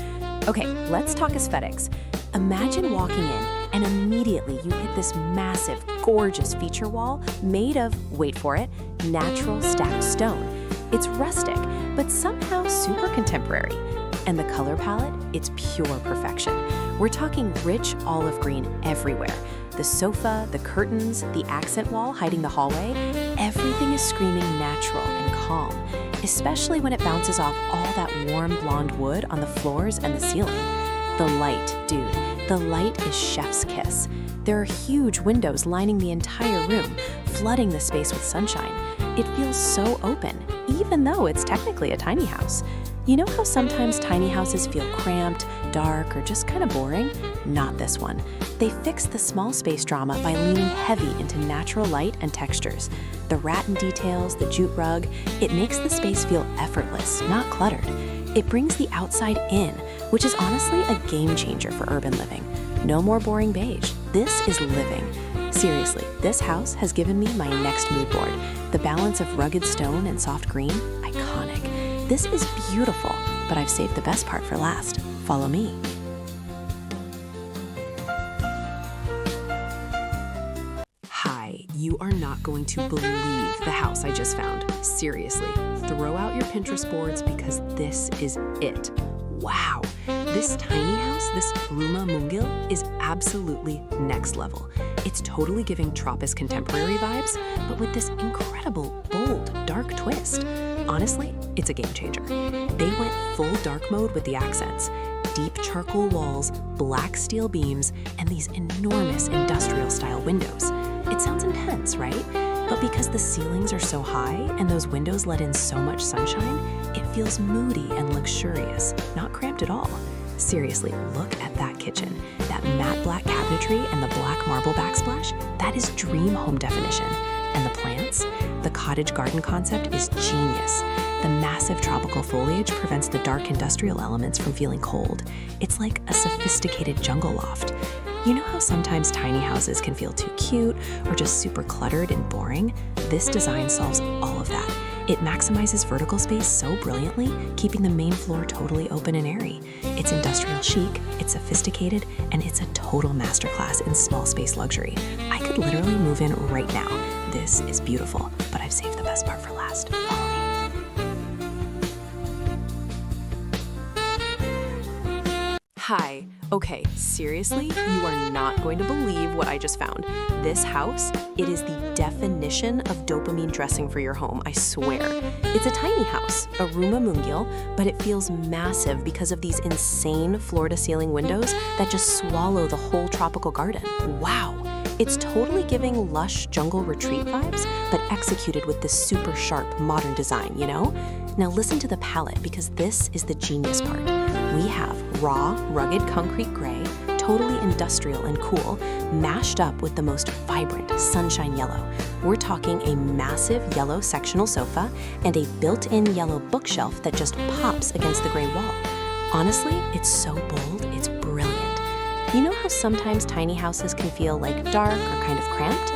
Okay, let's talk aesthetics. Imagine walking in and immediately you hit this massive, gorgeous feature wall made of, wait for it, natural stacked stone. It's rustic, but somehow super contemporary. And the color palette, it's pure perfection. We're talking rich olive green everywhere. The sofa, the curtains, the accent wall hiding the hallway, everything is screaming natural and calm, especially when it bounces off all that warm blonde wood on the floors and the ceiling. The light, dude, the light is chef's kiss. There are huge windows lining the entire room, flooding the space with sunshine. It feels so open, even though it's technically a tiny house. You know how sometimes tiny houses feel cramped, dark, or just kind of boring? Not this one. They fixed the small space drama by leaning heavy into natural light and textures. The rattan details, the jute rug, it makes the space feel effortless, not cluttered. It brings the outside in, which is honestly a game changer for urban living. No more boring beige. This is living. Seriously, this house has given me my next mood board. The balance of rugged stone and soft green, iconic. This is beautiful, but I've saved the best part for last. Follow me. Hi, you are not going to believe the house I just found. Seriously, throw out your Pinterest boards because this is it. Wow, this tiny house, this Rumah Mungil, is absolutely next level. It's totally giving Tropis contemporary vibes, but with this incredible, bold, dark twist. twist. Honestly, it's a game changer. They went full dark mode with the accents. Deep charcoal walls, black steel beams, and these enormous industrial-style windows. It sounds intense, right? But because the ceilings are so high and those windows let in so much sunshine, it feels moody and luxurious, not cramped at all. Seriously, look at that kitchen. That matte black cabinetry and the black marble backsplash, that is dream home definition. And the plants? The cottage garden concept is genius. The massive tropical foliage prevents the dark industrial elements from feeling cold. It's like a sophisticated jungle loft. You know how sometimes tiny houses can feel too cute or just super cluttered and boring? This design solves all of that. It maximizes vertical space so brilliantly, keeping the main floor totally open and airy. It's industrial chic, it's sophisticated, and it's a total masterclass in small space luxury. I could literally move in right now. This is beautiful, but I've saved the best part for last. Follow me. Hi. Okay, seriously, you are not going to believe what I just found. This house, it is the definition of dopamine dressing for your home, I swear. It's a tiny house, a Ruma Mungil, but it feels massive because of these insane floor-to-ceiling windows that just swallow the whole tropical garden. Wow! It's totally giving lush jungle retreat vibes, but executed with this super sharp modern design, you know? Now listen to the palette, because this is the genius part. We have raw, rugged concrete gray, totally industrial and cool, mashed up with the most vibrant sunshine yellow. We're talking a massive yellow sectional sofa and a built-in yellow bookshelf that just pops against the gray wall. Honestly, it's so bold, it's brilliant. You know how sometimes tiny houses can feel like dark or kind of cramped?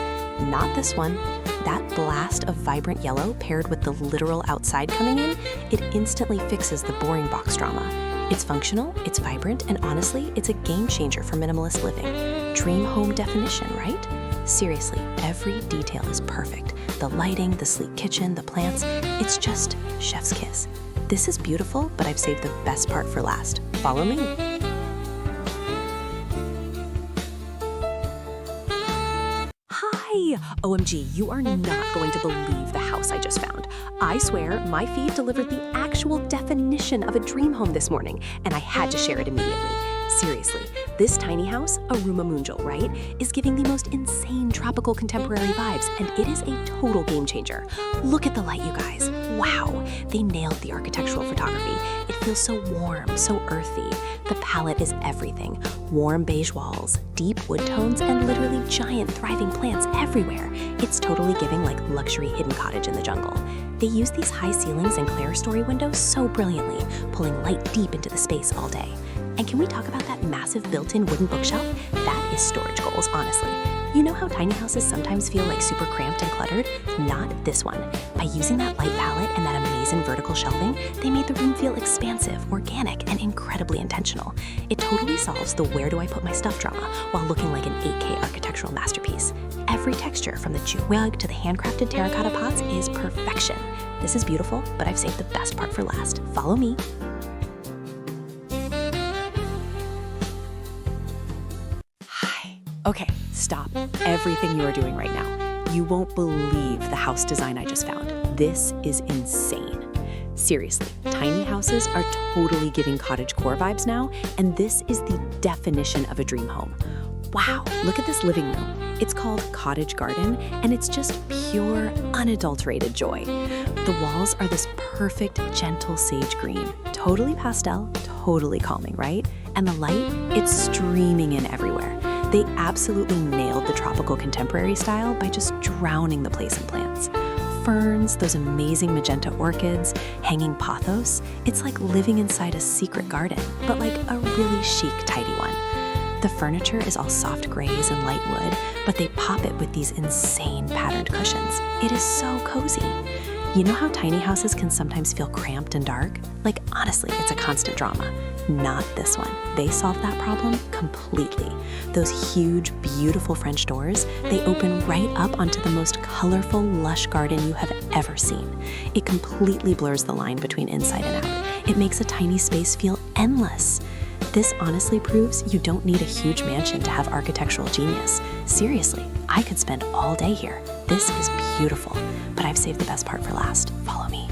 Not this one. That blast of vibrant yellow paired with the literal outside coming in, it instantly fixes the boring box drama. It's functional, it's vibrant, and honestly, it's a game changer for minimalist living. Dream home definition, right? Seriously, every detail is perfect. The lighting, the sleek kitchen, the plants, it's just chef's kiss. This is beautiful, but I've saved the best part for last. Follow me. OMG, you are not going to believe the house I just found. I swear, my feed delivered the actual definition of a dream home this morning, and I had to share it immediately. Seriously, this tiny house, a Ruma Munjal, right, is giving the most insane tropical contemporary vibes, and it is a total game changer. Look at the light, you guys. Wow, they nailed the architectural photography. It feels so warm, so earthy. The palette is everything. Warm beige walls, deep wood tones, and literally giant thriving plants everywhere. It's totally giving like luxury hidden cottage in the jungle. They use these high ceilings and clerestory windows so brilliantly, pulling light deep into the space all day. And can we talk about that massive built-in wooden bookshelf? That is storage goals, honestly. You know how tiny houses sometimes feel like super cramped and cluttered? Not this one. By using that light palette and that amazing vertical shelving, they made the room feel expansive, organic, and incredibly intentional. It totally solves the where do I put my stuff drama while looking like an 8K architectural masterpiece. Every texture, from the jute rug to the handcrafted terracotta pots, is perfection. This is beautiful, but I've saved the best part for last. Follow me. Okay, stop everything you are doing right now. You won't believe the house design I just found. This is insane. Seriously, tiny houses are totally giving cottagecore vibes now, and this is the definition of a dream home. Wow, look at this living room. It's called Cottage Garden, and it's just pure, unadulterated joy. The walls are this perfect, gentle sage green. Totally pastel, totally calming, right? And the light, it's streaming in everywhere. They absolutely nailed the tropical contemporary style by just drowning the place in plants. Ferns, those amazing magenta orchids, hanging pothos. It's like living inside a secret garden, but like a really chic, tidy one. The furniture is all soft grays and light wood, but they pop it with these insane patterned cushions. It is so cozy. You know how tiny houses can sometimes feel cramped and dark? Like, honestly, it's a constant drama. Not this one. They solved that problem completely. Those huge, beautiful French doors, they open right up onto the most colorful, lush garden you have ever seen. It completely blurs the line between inside and out. It makes a tiny space feel endless. This honestly proves you don't need a huge mansion to have architectural genius. Seriously, I could spend all day here. This is beautiful. beautiful, but I've saved the best part for last. Follow me.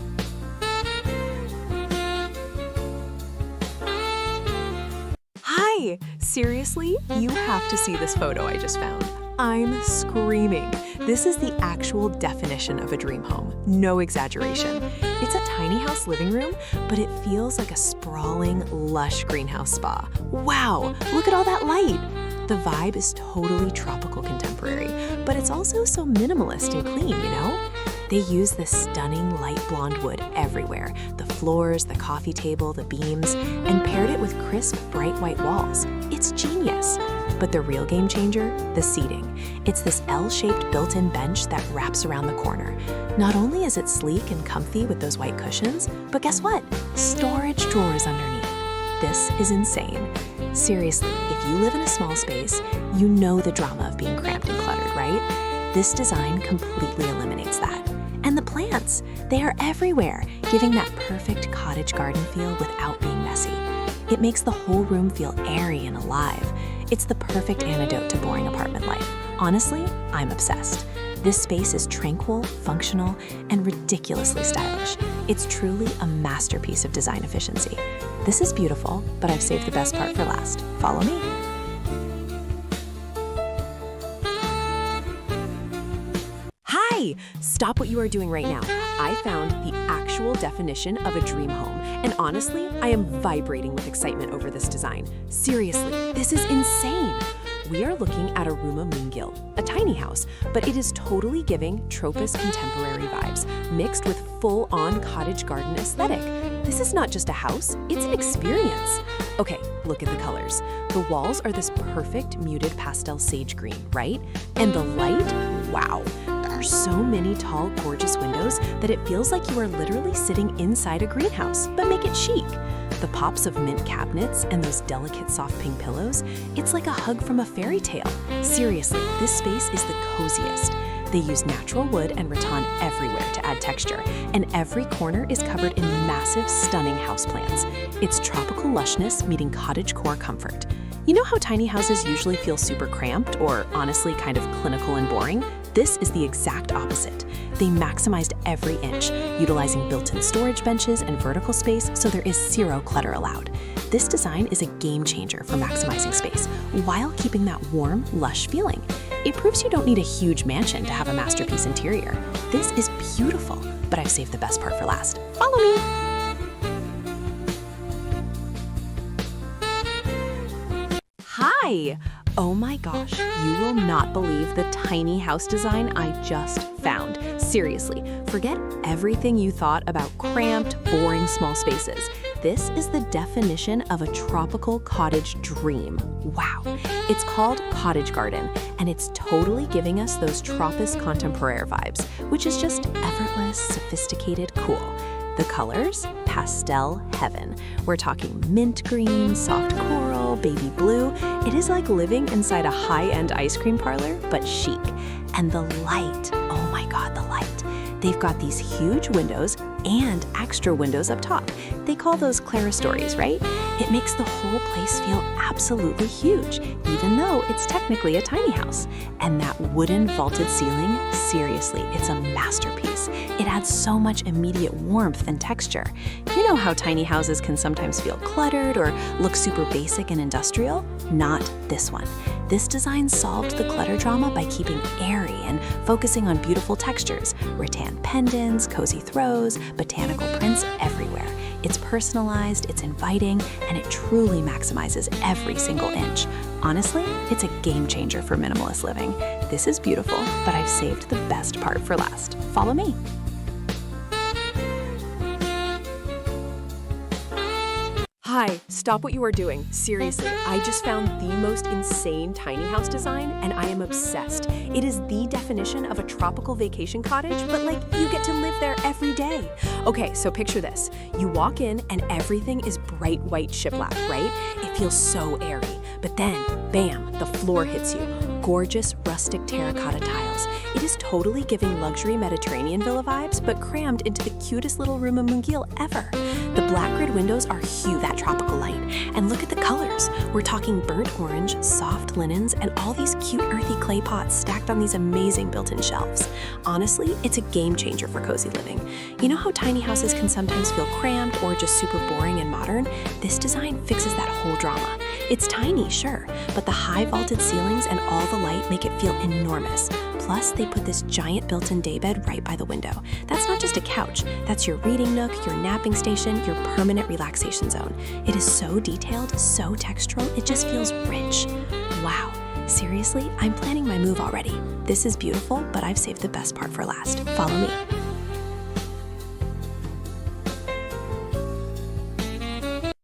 Hi! Seriously, you have to see this photo I just found. I'm screaming. This is the actual definition of a dream home. No exaggeration. It's a tiny house living room, but it feels like a sprawling, lush greenhouse spa. Wow, look at all that light. The vibe is totally tropical contemporary, but it's also so minimalist and clean, you know? They use this stunning light blonde wood everywhere, the floors, the coffee table, the beams, and paired it with crisp, bright white walls. It's genius. But the real game changer, the seating. It's this L-shaped built-in bench that wraps around the corner. Not only is it sleek and comfy with those white cushions, but guess what? Storage drawers underneath. This is insane. Seriously, if you live in a small space, you know the drama of being cramped and cluttered, right? This design completely eliminates that. And the plants, they are everywhere, giving that perfect cottage garden feel without being messy. It makes the whole room feel airy and alive. It's the perfect antidote to boring apartment life. Honestly, I'm obsessed. This space is tranquil, functional, and ridiculously stylish. It's truly a masterpiece of design efficiency. This is beautiful, but I've saved the best part for last. Follow me. Hi! Stop what you are doing right now. I found the actual definition of a dream home, and honestly, I am vibrating with excitement over this design. Seriously, this is insane! We are looking at a Ruma Moongil, a tiny house, but it is totally giving Tropis contemporary vibes, mixed with full-on cottage garden aesthetic. This is not just a house, it's an experience. Okay, look at the colors. The walls are this perfect muted pastel sage green, right? And the light, wow. There are so many tall, gorgeous windows that it feels like you are literally sitting inside a greenhouse, but make it chic. The pops of mint cabinets and those delicate soft pink pillows, it's like a hug from a fairy tale. Seriously, this space is the coziest. They use natural wood and rattan everywhere to add texture, and every corner is covered in massive, stunning houseplants. It's tropical lushness meeting cottagecore comfort. You know how tiny houses usually feel super cramped or honestly kind of clinical and boring? This is the exact opposite. They maximized every inch, utilizing built-in storage benches and vertical space so there is zero clutter allowed. This design is a game changer for maximizing space while keeping that warm, lush feeling. It proves you don't need a huge mansion to have a masterpiece interior. This is beautiful, but I've saved the best part for last. Follow me! Hi! Oh my gosh, you will not believe the tiny house design I just found. Seriously, forget everything you thought about cramped, boring small spaces. This is the definition of a tropical cottage dream. Wow. It's called Cottage Garden, and it's totally giving us those Tropis contemporaire vibes, which is just effortless, sophisticated, cool. The colors? Pastel heaven. We're talking mint green, soft coral, baby blue. It is like living inside a high-end ice cream parlor, but chic. And the light, oh my God, the light. They've got these huge windows and extra windows up top. They call those clerestories, right? It makes the whole place feel absolutely huge, even though it's technically a tiny house. And that wooden vaulted ceiling, seriously, it's a masterpiece. It adds so much immediate warmth and texture. You know how tiny houses can sometimes feel cluttered or look super basic and industrial? Not this one. This design solved the clutter drama by keeping airy and focusing on beautiful textures, rattan pendants, cozy throws, botanical prints everywhere. It's personalized, it's inviting, and it truly maximizes every single inch. Honestly, it's a game changer for minimalist living. This is beautiful, but I've saved the best part for last. Follow me. Hi, stop what you are doing. Seriously, I just found the most insane tiny house design, and I am obsessed. It is the definition of a tropical vacation cottage, but like you get to live there every day. Okay, so picture this. You walk in and everything is bright white shiplap, right? It feels so airy. But then, bam, the floor hits you. Gorgeous rustic terracotta tiles. It is totally giving luxury Mediterranean villa vibes, but crammed into the cutest little room of Moongil ever. The black grid windows are huge, that tropical light. And look at the colors. We're talking burnt orange, soft linens, and all these cute earthy clay pots stacked on these amazing built-in shelves. Honestly, it's a game changer for cozy living. You know how tiny houses can sometimes feel cramped or just super boring and modern? This design fixes that whole drama. It's tiny, sure, but the high vaulted ceilings and all the light make it feel enormous. Plus, they put this giant built-in daybed right by the window. That's not just a couch, that's your reading nook, your napping station, your permanent relaxation zone. It is so detailed, so textural, it just feels rich. Wow, seriously, I'm planning my move already. This is beautiful, but I've saved the best part for last. Follow me.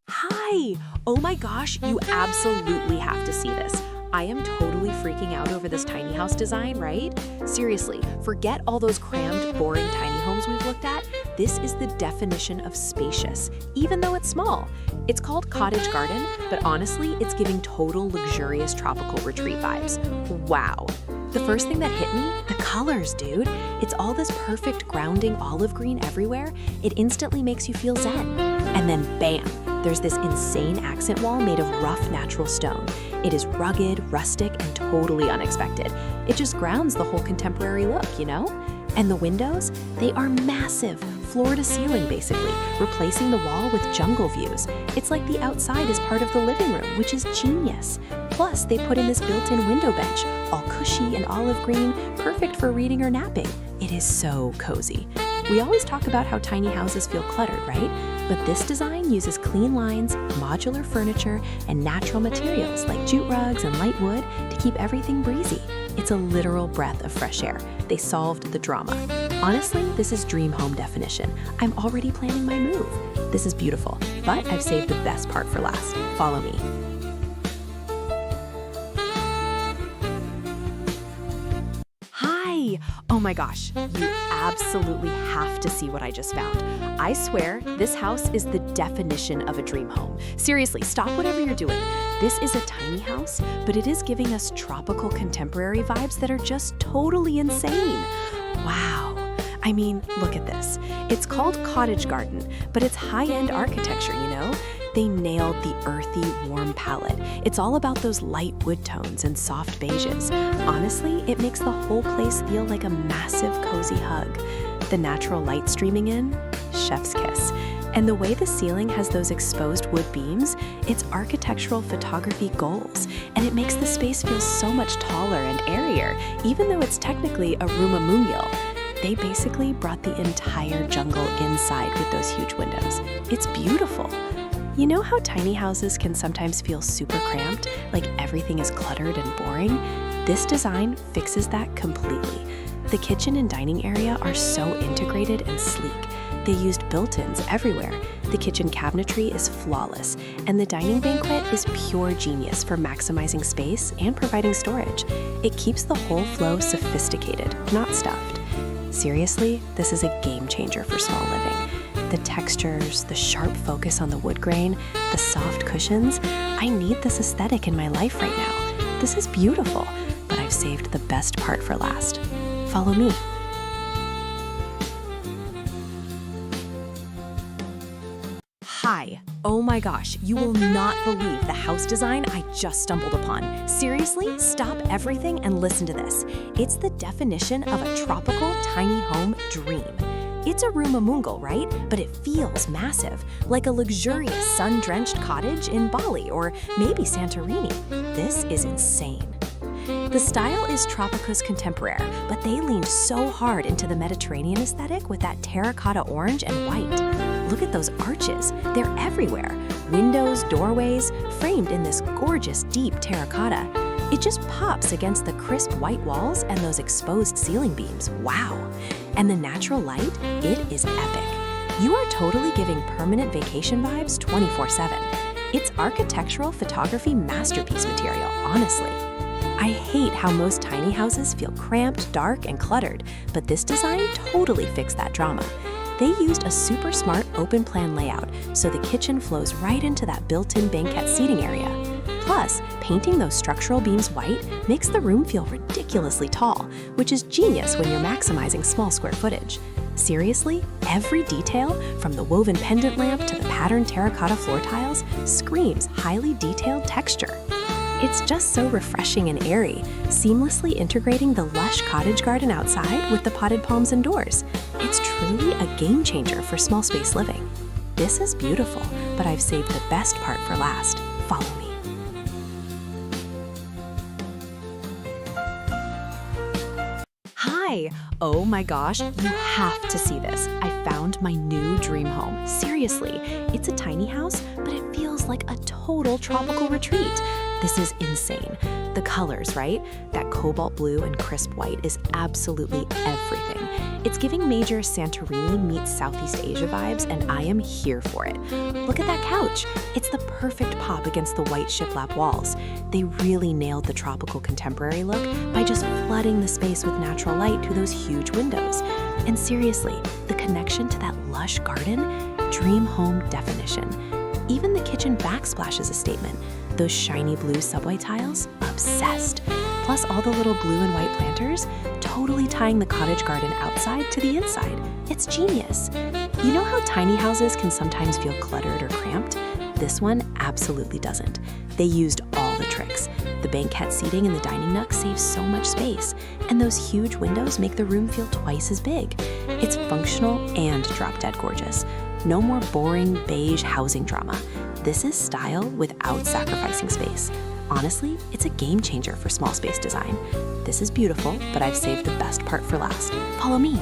Hi! Oh my gosh, you absolutely have to see this. I am totally freaking out over this tiny house design, right? Seriously, forget all those crammed, boring tiny homes we've looked at. This is the definition of spacious, even though it's small. It's called Cottage Garden, but honestly, it's giving total luxurious tropical retreat vibes. Wow. The first thing that hit me, the colors, dude. It's all this perfect grounding olive green everywhere. It instantly makes you feel zen. And then bam, there's this insane accent wall made of rough natural stone. It is rugged, rustic, and totally unexpected. It just grounds the whole contemporary look, you know? And the windows, they are massive, floor to ceiling basically, replacing the wall with jungle views. It's like the outside is part of the living room, which is genius. Plus, they put in this built-in window bench, all cushy and olive green, perfect for reading or napping. It is so cozy. We always talk about how tiny houses feel cluttered, right? But this design uses clean lines, modular furniture, and natural materials like jute rugs and light wood to keep everything breezy. It's a literal breath of fresh air. They solved the drama. Honestly, this is dream home definition. I'm already planning my move. This is beautiful, but I've saved the best part for last. Follow me. Oh my gosh, you absolutely have to see what I just found. I swear, this house is the definition of a dream home. Seriously, stop whatever you're doing. This is a tiny house, but it is giving us tropical contemporary vibes that are just totally insane. Wow. I mean, look at this. It's called Cottage Garden, but it's high-end architecture, you know? They nailed the earthy, warm palette. It's all about those light wood tones and soft beiges. Honestly, it makes the whole place feel like a massive, cozy hug. The natural light streaming in, chef's kiss. And the way the ceiling has those exposed wood beams, it's architectural photography goals. And it makes the space feel so much taller and airier, even though it's technically a rumah mungil. They basically brought the entire jungle inside with those huge windows. It's beautiful. You know how tiny houses can sometimes feel super cramped, like everything is cluttered and boring? This design fixes that completely. The kitchen and dining area are so integrated and sleek. They used built-ins everywhere. The kitchen cabinetry is flawless, and the dining banquet is pure genius for maximizing space and providing storage. It keeps the whole flow sophisticated, not stuffed. Seriously, this is a game changer for small living. The textures, the sharp focus on the wood grain, the soft cushions. I need this aesthetic in my life right now. This is beautiful, but I've saved the best part for last. Follow me. Hi. Oh my gosh, you will not believe the house design I just stumbled upon. Seriously, stop everything and listen to this. It's the definition of a tropical tiny home dream. It's a rumah mungil, right? But it feels massive, like a luxurious sun-drenched cottage in Bali or maybe Santorini. This is insane. The style is Tropicus contemporary, but they leaned so hard into the Mediterranean aesthetic with that terracotta orange and white. Look at those arches. They're everywhere. Windows, doorways, framed in this gorgeous deep terracotta. It just pops against the crisp white walls and those exposed ceiling beams. Wow. And the natural light, it is epic. You are totally giving permanent vacation vibes 24/7. It's architectural photography masterpiece material, honestly. I hate how most tiny houses feel cramped, dark, and cluttered, but this design totally fixed that drama. They used a super smart open plan layout, so the kitchen flows right into that built-in banquette seating area. Plus, painting those structural beams white makes the room feel ridiculously tall, which is genius when you're maximizing small square footage. Seriously, every detail, from the woven pendant lamp to the patterned terracotta floor tiles, screams highly detailed texture. It's just so refreshing and airy, seamlessly integrating the lush cottage garden outside with the potted palms indoors. It's truly a game changer for small space living. This is beautiful, but I've saved the best part for last. Follow me. Hi! Oh my gosh, you have to see this. I found my new dream home. Seriously, it's a tiny house, but it feels like a total tropical retreat. This is insane. The colors, right? That cobalt blue and crisp white is absolutely everything. It's giving major Santorini meets Southeast Asia vibes, and I am here for it. Look at that couch. It's the perfect pop against the white shiplap walls. They really nailed the tropical contemporary look by just flooding the space with natural light through those huge windows. And seriously, the connection to that lush garden, dream home definition. Even the kitchen backsplash is a statement. Those shiny blue subway tiles, obsessed. Plus all the little blue and white planters, totally tying the cottage garden outside to the inside. It's genius. You know how tiny houses can sometimes feel cluttered or cramped? This one absolutely doesn't. They used all the tricks. The banquette seating in the dining nook saves so much space, and those huge windows make the room feel twice as big. It's functional and drop-dead gorgeous. No more boring beige housing drama. This is style without sacrificing space. Honestly, it's a game changer for small space design. This is beautiful, but I've saved the best part for last. Follow me.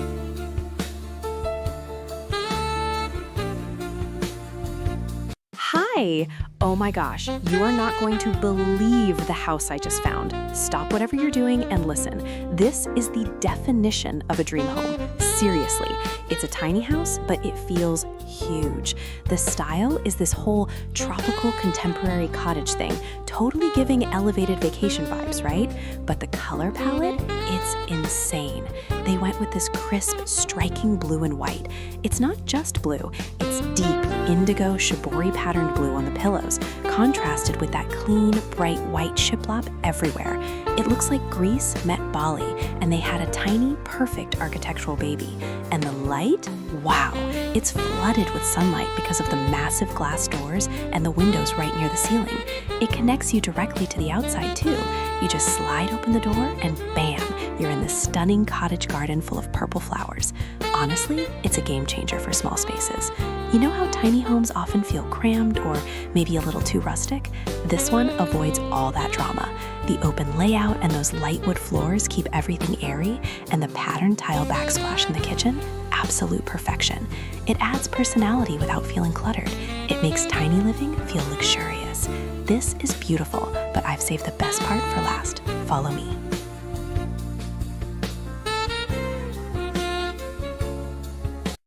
Hi! Oh my gosh, you are not going to believe the house I just found. Stop whatever you're doing and listen. This is the definition of a dream home. Seriously, it's a tiny house, but it feels huge. The style is this whole tropical contemporary cottage thing, totally giving elevated vacation vibes, right? But the color palette, it's insane. They went with this crisp, striking blue and white. It's not just blue, it's deep indigo shibori patterned blue on the pillows, contrasted with that clean, bright white shiplap everywhere. It looks like Greece met Bali, and they had a tiny, perfect architectural baby. And the light? Wow! It's flooded with sunlight because of the massive glass doors and the windows right near the ceiling. It connects you directly to the outside, too. You just slide open the door and bam! You're in this stunning cottage garden full of purple flowers. Honestly, it's a game changer for small spaces. You know how tiny homes often feel crammed or maybe a little too rustic? This one avoids all that drama. The open layout and those light wood floors keep everything airy, and the patterned tile backsplash in the kitchen, absolute perfection. It adds personality without feeling cluttered. It makes tiny living feel luxurious. This is beautiful, but I've saved the best part for last. Follow me.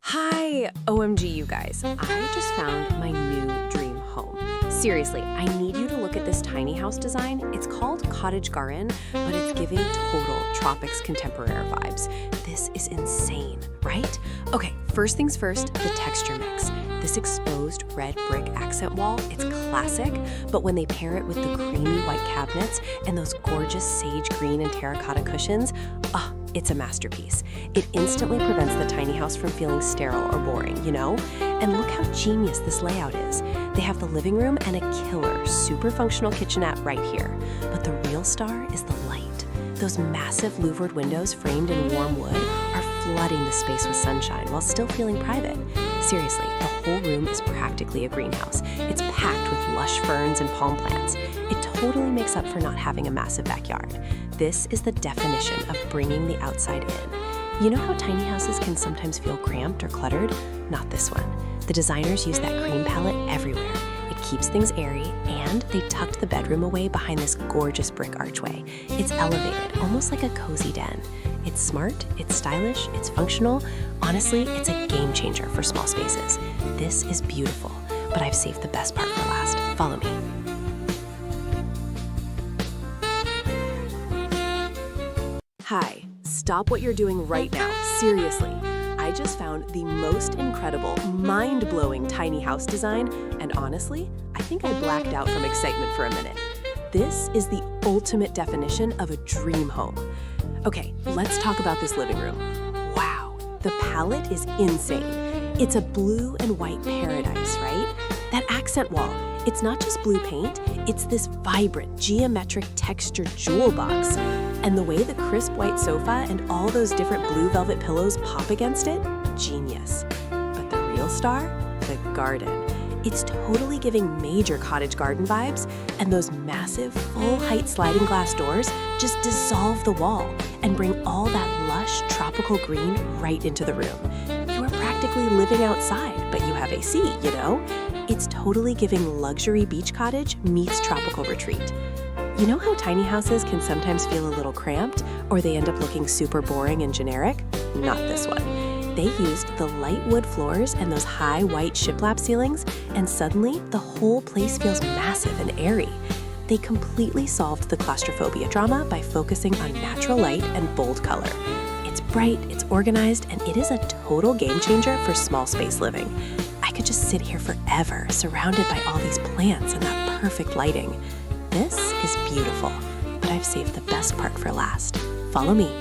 Hi, OMG you guys. I just found my new dream home. Seriously, I need you to look at this tiny house design. It's called Cottage Garden, but it's giving total tropics contemporary vibes. This is insane, right? Okay, first things first, the texture mix. This exposed red brick accent wall, it's classic, but when they pair it with the creamy white cabinets and those gorgeous sage green and terracotta cushions, it's a masterpiece. It instantly prevents the tiny house from feeling sterile or boring, you know? And look how genius this layout is. They have the living room and a killer, super functional kitchenette right here. But the real star is the light. Those massive louvered windows framed in warm wood are flooding the space with sunshine while still feeling private. Seriously, the whole room is practically a greenhouse. It's packed with lush ferns and palm plants. It totally makes up for not having a massive backyard. This is the definition of bringing the outside in. You know how tiny houses can sometimes feel cramped or cluttered? Not this one. The designers use that cream palette everywhere. It keeps things airy, and they tucked the bedroom away behind this gorgeous brick archway. It's elevated, almost like a cozy den. It's smart, it's stylish, it's functional. Honestly, it's a game changer for small spaces. This is beautiful, but I've saved the best part for last. Follow me. Hi, stop what you're doing right now, seriously. I just found the most incredible, mind-blowing tiny house design, and honestly, I think I blacked out from excitement for a minute. This is the ultimate definition of a dream home. Okay, let's talk about this living room. Wow, The palette is insane. It's a blue and white paradise, right? That accent wall, it's not just blue paint, it's this vibrant, geometric textured jewel box. And the way the crisp white sofa and all those different blue velvet pillows pop against it, genius. But the real star? The garden. It's totally giving major cottage garden vibes, and those massive, full-height sliding glass doors just dissolve the wall and bring all that lush, tropical green right into the room. You are practically living outside, but you have AC, you know? It's totally giving luxury beach cottage meets tropical retreat. You know how tiny houses can sometimes feel a little cramped, or they end up looking super boring and generic? Not this one. They used the light wood floors and those high white shiplap ceilings, and suddenly the whole place feels massive and airy. They completely solved the claustrophobia drama by focusing on natural light and bold color. It's bright, it's organized, and it is a total game changer for small space living. I could just sit here forever, surrounded by all these plants and that perfect lighting. This is beautiful, but I've saved the best part for last. Follow me.